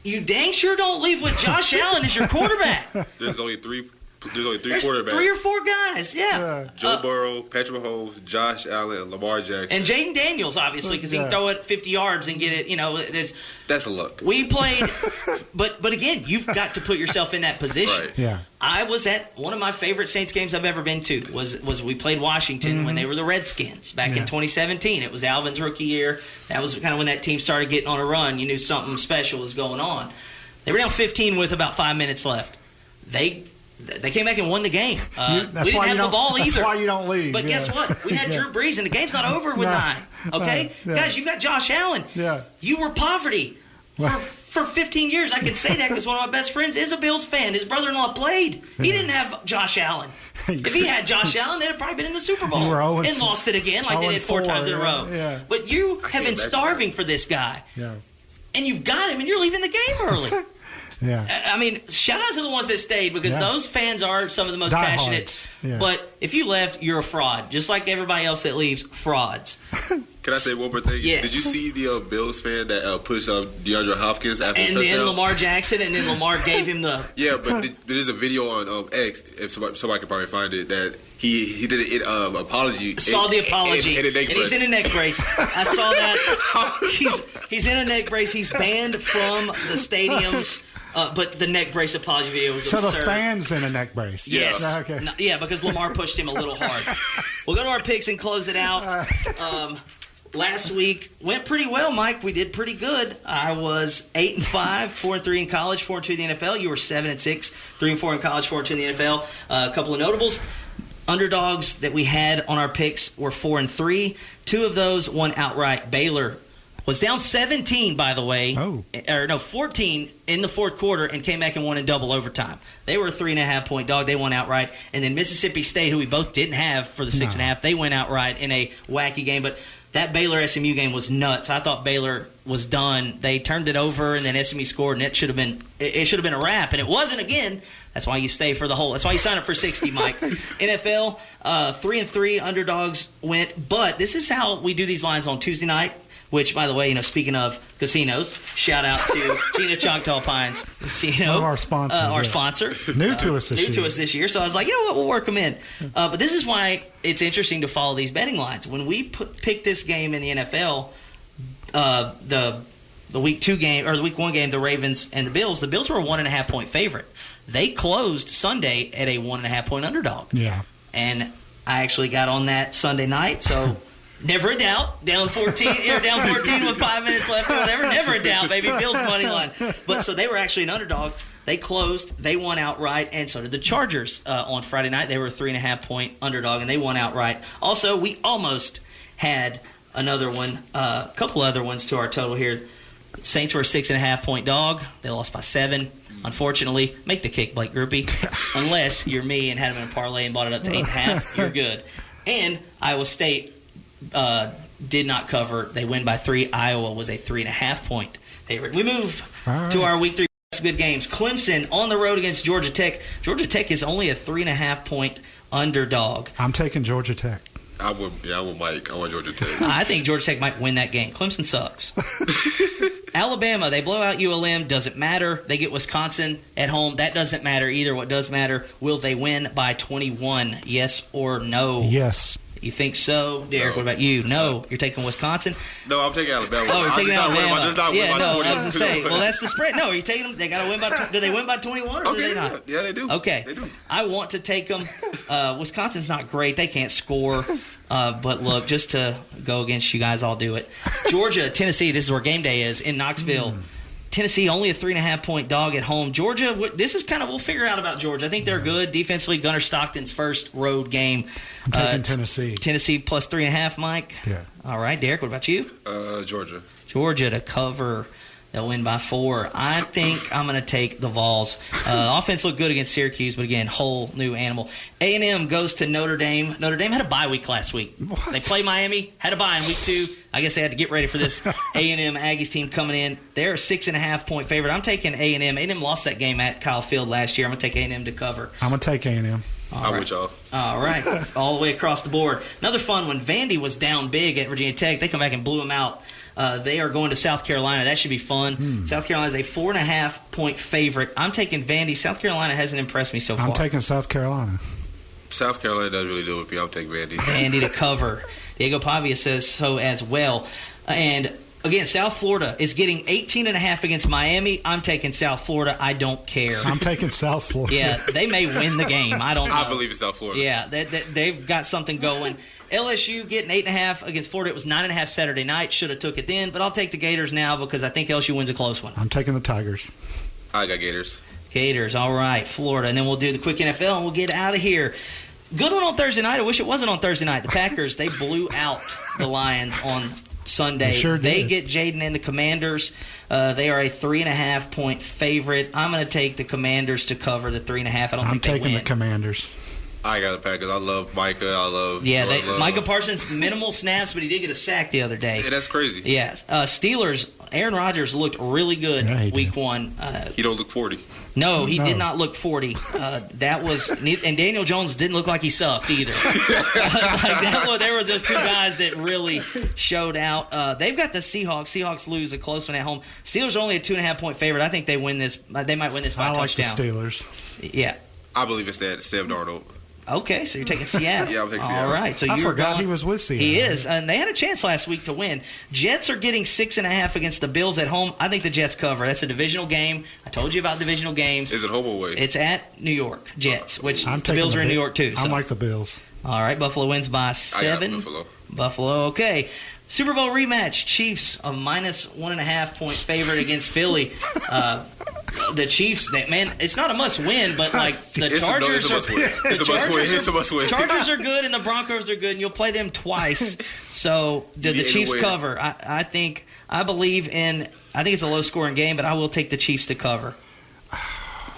E: dang sure don't leave with Josh Allen as your quarterback.
A: There's only three quarterbacks.
E: 3 or 4 guys,
A: Joe Burrow, Patrick Mahomes, Josh Allen, and Lamar Jackson.
E: And Jaden Daniels, obviously, because he can throw it 50 yards and get it.
A: That's a luck.
E: We played, but again, you've got to put yourself in that position.
A: Right.
D: Yeah.
E: I was at one of my favorite Saints games I've ever been to. Was we played Washington when they were the Redskins back in 2017. It was Alvin's rookie year. That was kind of when that team started getting on a run. You knew something special was going on. They were down 15 with about 5 minutes left. They came back and won the game. We didn't have the ball either.
D: That's why you don't leave.
E: But guess what? We had Drew Brees, and the game's not over with 9. Okay? Guys, you've got Josh Allen.
D: Yeah.
E: You were poverty for 15 years. I can say that because one of my best friends is a Bills fan. His brother-in-law played. He didn't have Josh Allen. If he had Josh Allen, they'd have probably been in the Super Bowl and lost it again like they did 4 times in a row.
D: Yeah.
E: But you have been starving for this guy.
D: Yeah.
E: And you've got him, and you're leaving the game early.
D: Yeah.
E: I mean, shout out to the ones that stayed because those fans are some of the most passionate.
D: Yeah.
E: But if you left, you're a fraud. Just like everybody else that leaves, frauds.
A: Can I say one more thing?
E: Yes.
A: Did you see the Bills fan that pushed DeAndre Hopkins after the touchdown?
E: And then Lamar Jackson, and then Lamar gave him the...
A: Yeah, but there's a video on X, if somebody can probably find it, that he did an apology.
E: Saw the apology. And he's in a neck brace. I saw that. He's in a neck brace. He's banned from the stadiums. But the neck brace apology video was absurd.
D: So the fans in a neck brace?
E: Yes.
D: Okay.
E: Yeah, because Lamar pushed him a little hard. We'll go to our picks and close it out. Last week went pretty well, Mike. We did pretty good. I was 8-5, 4-3 in college, 4-2 in the NFL. You were 7-6, 3-4 in college, 4-2 in the NFL. A couple of notables. Underdogs that we had on our picks were 4-3. 2 of those won outright. Baylor was down 17, by the way. 14 in the fourth quarter and came back and won in double overtime. They were a 3.5-point dog. They won outright. And then Mississippi State, who we both didn't have for the 6.5, they went outright in a wacky game. But that Baylor-SMU game was nuts. I thought Baylor was done. They turned it over, and then SMU scored, and it should have been a wrap, and it wasn't again. That's why you stay for the whole. That's why you sign up for 60, Mike. NFL, 3-3 underdogs went, but this is how we do these lines on Tuesday night. Which, by the way, speaking of casinos, shout out to Gina Choctaw Pines Casino,
D: our sponsor.
E: Sponsor,
D: new to us this year.
E: So I was like, you know what, we'll work them in. But this is why it's interesting to follow these betting lines. When we pick this game in the NFL, the week 2 game or the week 1 game, the Ravens and the Bills were a 1.5 point favorite. They closed Sunday at a 1.5 point underdog.
D: Yeah,
E: and I actually got on that Sunday night, so. Never a doubt. Down 14 with 5 minutes left or whatever. Never a doubt, baby. Bills money line. But so they were actually an underdog. They closed. They won outright, and so did the Chargers on Friday night. They were a 3.5 point underdog, and they won outright. Also, we almost had another one, a couple other ones to our total here. Saints were a 6.5 point dog. They lost by 7. Unfortunately, make the kick, Blake Groupie. Unless you're me and had them in a parlay and bought it up to 8.5, you're good. And Iowa State did not cover. They win by 3. Iowa was a 3.5 point favorite. We move to our week 3 good games. Clemson on the road against Georgia Tech. Georgia Tech is only a 3.5 point underdog.
D: I'm taking Georgia Tech.
A: I would Mike. I want Georgia Tech.
E: I think Georgia Tech might win that game. Clemson sucks. Alabama, they blow out ULM. Doesn't matter. They get Wisconsin at home. That doesn't matter either. What does matter, will they win by 21? Yes or no?
D: Yes.
E: You think so? Derek, what about you? No. You're taking Wisconsin?
A: No, I'm taking Alabama.
E: Oh, you're taking Alabama.
A: I was
E: going to say, well, that's the spread. No, you're taking them. They got to win by. Do they win by 21 or do they not?
A: Yeah, they do.
E: Okay.
A: They do.
E: I want to take them. Wisconsin's not great. They can't score. But look, just to go against you guys, I'll do it. Georgia, Tennessee, this is where game day is in Knoxville. Tennessee only a 3.5 point dog at home. Georgia, this is kind of, we'll figure out about Georgia. I think they're good defensively. Gunnar Stockton's first road game.
D: I'm taking Tennessee.
E: Tennessee plus 3.5, Mike.
D: Yeah.
E: All right, Derek, what about you?
A: Georgia.
E: Georgia to cover. They'll win by 4. I think I'm going to take the Vols. Offense looked good against Syracuse, but again, whole new animal. A&M goes to Notre Dame. Notre Dame had a bye week last week.
D: What?
E: They play Miami, had a bye in week 2. I guess they had to get ready for this A&M Aggies team coming in. They're a 6.5 point favorite. I'm taking A&M. A&M lost that game at Kyle Field last year. I'm going to take A&M to cover.
D: I'm going to take A&M.
A: I'm with y'all.
E: All right. All the way across the board. Another fun one. Vandy was down big at Virginia Tech. They come back and blew them out. They are going to South Carolina. That should be fun. South Carolina is a 4.5 point favorite. I'm taking Vandy. South Carolina hasn't impressed me so far.
D: I'm taking South Carolina.
A: South Carolina doesn't really do it with me. I'm taking Vandy.
E: Vandy to cover. Diego Pavia says so as well. And again, South Florida is getting 18.5 against Miami. I'm taking South Florida. I don't care.
D: I'm taking South Florida.
E: Yeah, they may win the game. I don't know.
A: I believe in South Florida.
E: Yeah, they've got something going. LSU getting 8.5 against Florida. It was 9.5 Saturday night. Should have took it then, but I'll take the Gators now because I think LSU wins a close one.
D: I'm taking the Tigers.
A: I got Gators.
E: Gators, all right. Florida, and then we'll do the quick NFL, and we'll get out of here. Good one on Thursday night. I wish it wasn't on Thursday night. The Packers, they blew out the Lions on Sunday.
D: They sure did.
E: They get Jaden and the Commanders. They are a 3.5 point favorite. I'm going to take the Commanders to cover the 3.5. I don't think they win.
D: I'm taking the Commanders.
A: I got the Packers. I love Micah. love
E: Micah Parsons, minimal snaps, but he did get a sack the other day.
A: Yeah, that's crazy.
E: Yes. Steelers, Aaron Rodgers looked really good week 1.
A: He don't look 40.
E: No, he did not look 40. And Daniel Jones didn't look like he sucked either. There were those two guys that really showed out. They've got the Seahawks. Seahawks lose a close one at home. Steelers are only a 2.5 point favorite. I think they win this. They might win this by a touchdown.
D: I like the Steelers.
E: Yeah.
A: I believe it's that Sam Darnold.
E: Okay, so you're taking Seattle.
A: Yeah, I'm taking Seattle.
E: All right, so
D: I forgot he was with Seattle.
E: He is, and they had a chance last week to win. Jets are getting 6.5 against the Bills at home. I think the Jets cover. That's a divisional game. I told you about divisional games.
A: Is it home or away?
E: It's at New York Jets, which
D: the
E: Bills are in New York too.
D: I like the Bills.
E: All right, Buffalo wins by 7.
A: I got
E: Buffalo, okay. Super Bowl rematch. Chiefs a minus 1.5 point favorite against Philly. The Chiefs, it's not a must win, but the Chargers
A: it's a must win.
E: Chargers are good and the Broncos are good, and you'll play them twice. So did the Chiefs cover? I think it's a low scoring game, but I will take the Chiefs to cover.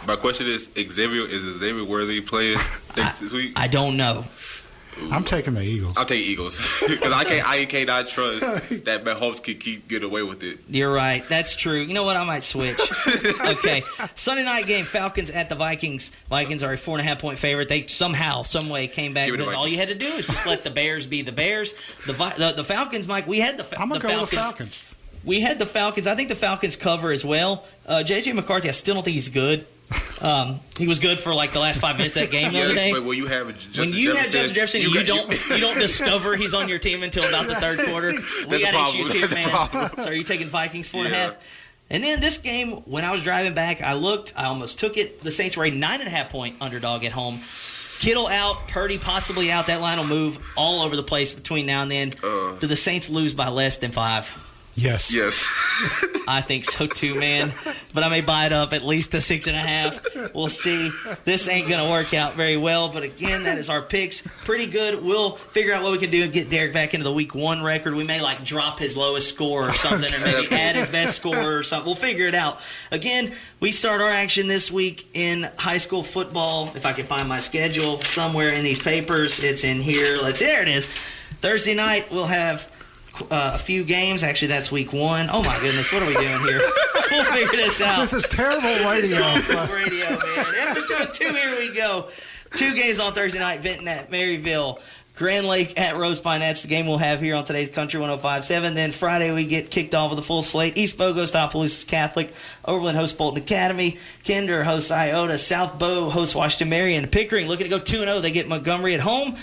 A: My question is Xavier Worthy playing this week?
E: I don't know.
D: I'm taking the Eagles.
A: I'll take Eagles because I cannot trust that Mahomes can keep getting away with it.
E: You're right. That's true. You know what? I might switch. Okay. Sunday night game, Falcons at the Vikings. Vikings are a 4.5-point favorite. They somehow, some way came back because all you had to do is just let the Bears be the Bears. The Falcons, Mike, we had the Falcons.
D: I'm going to go with the Falcons.
E: We had the Falcons. I think the Falcons cover as well. J.J. McCarthy, I still don't think he's good. He was good for like the last 5 minutes of that game the other day.
A: But when you have Justin
E: Jefferson, you don't discover he's on your team until about the third quarter. We got issues here, man. So are you taking Vikings 4.5? And then this game, when I was driving back, I almost took it. The Saints were a 9.5-point underdog at home. Kittle out, Purdy possibly out. That line will move all over the place between now and then. Do the Saints lose by less than 5?
D: Yes.
E: I think so too, man. But I may buy it up at least to 6.5. We'll see. This ain't going to work out very well. But again, that is our picks. Pretty good. We'll figure out what we can do and get Derek back into the week 1 record. We may like drop his lowest score or something, or maybe add his best score or something. We'll figure it out. Again, we start our action this week in high school football. If I can find my schedule somewhere in these papers, it's in here. There it is. Thursday night, we'll have a few games. Actually, that's week 1. Oh, my goodness. What are we doing here? We'll figure this out.
D: This is terrible radio.
E: Radio, man. Episode 2, here we go. 2 games on Thursday night. Vinton at Maryville. Grand Lake at Rose Pine. That's the game we'll have here on today's Country 105.7. Then Friday, we get kicked off with a full slate. East Bow goes to Opelousas Catholic. Overland hosts Bolton Academy. Kinder hosts Iota. South Bow hosts Washington Marion. Pickering looking to go 2-0. They get Montgomery at home.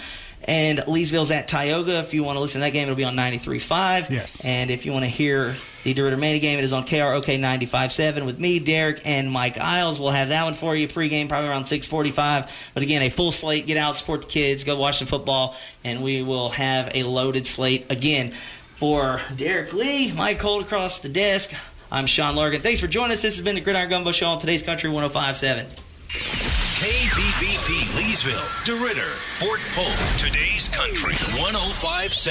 E: And Leesville's at Tioga. If you want to listen to that game, it'll be on 93.5.
D: Yes. And
E: if you want to hear the DeRidder Mania game, it is on KROK 95.7 with me, Derek, and Mike Isles. We'll have that one for you pregame, probably around 6:45. But again, a full slate. Get out, support the kids, go watch some football, and we will have a loaded slate again. For Derek Lee, Mike Holt across the desk, I'm Sean Largan. Thanks for joining us. This has been the Gridiron Gumbo Show on today's Country 105.7.
F: KVVP Leesville, DeRidder, Fort Polk, today's Country 105.7.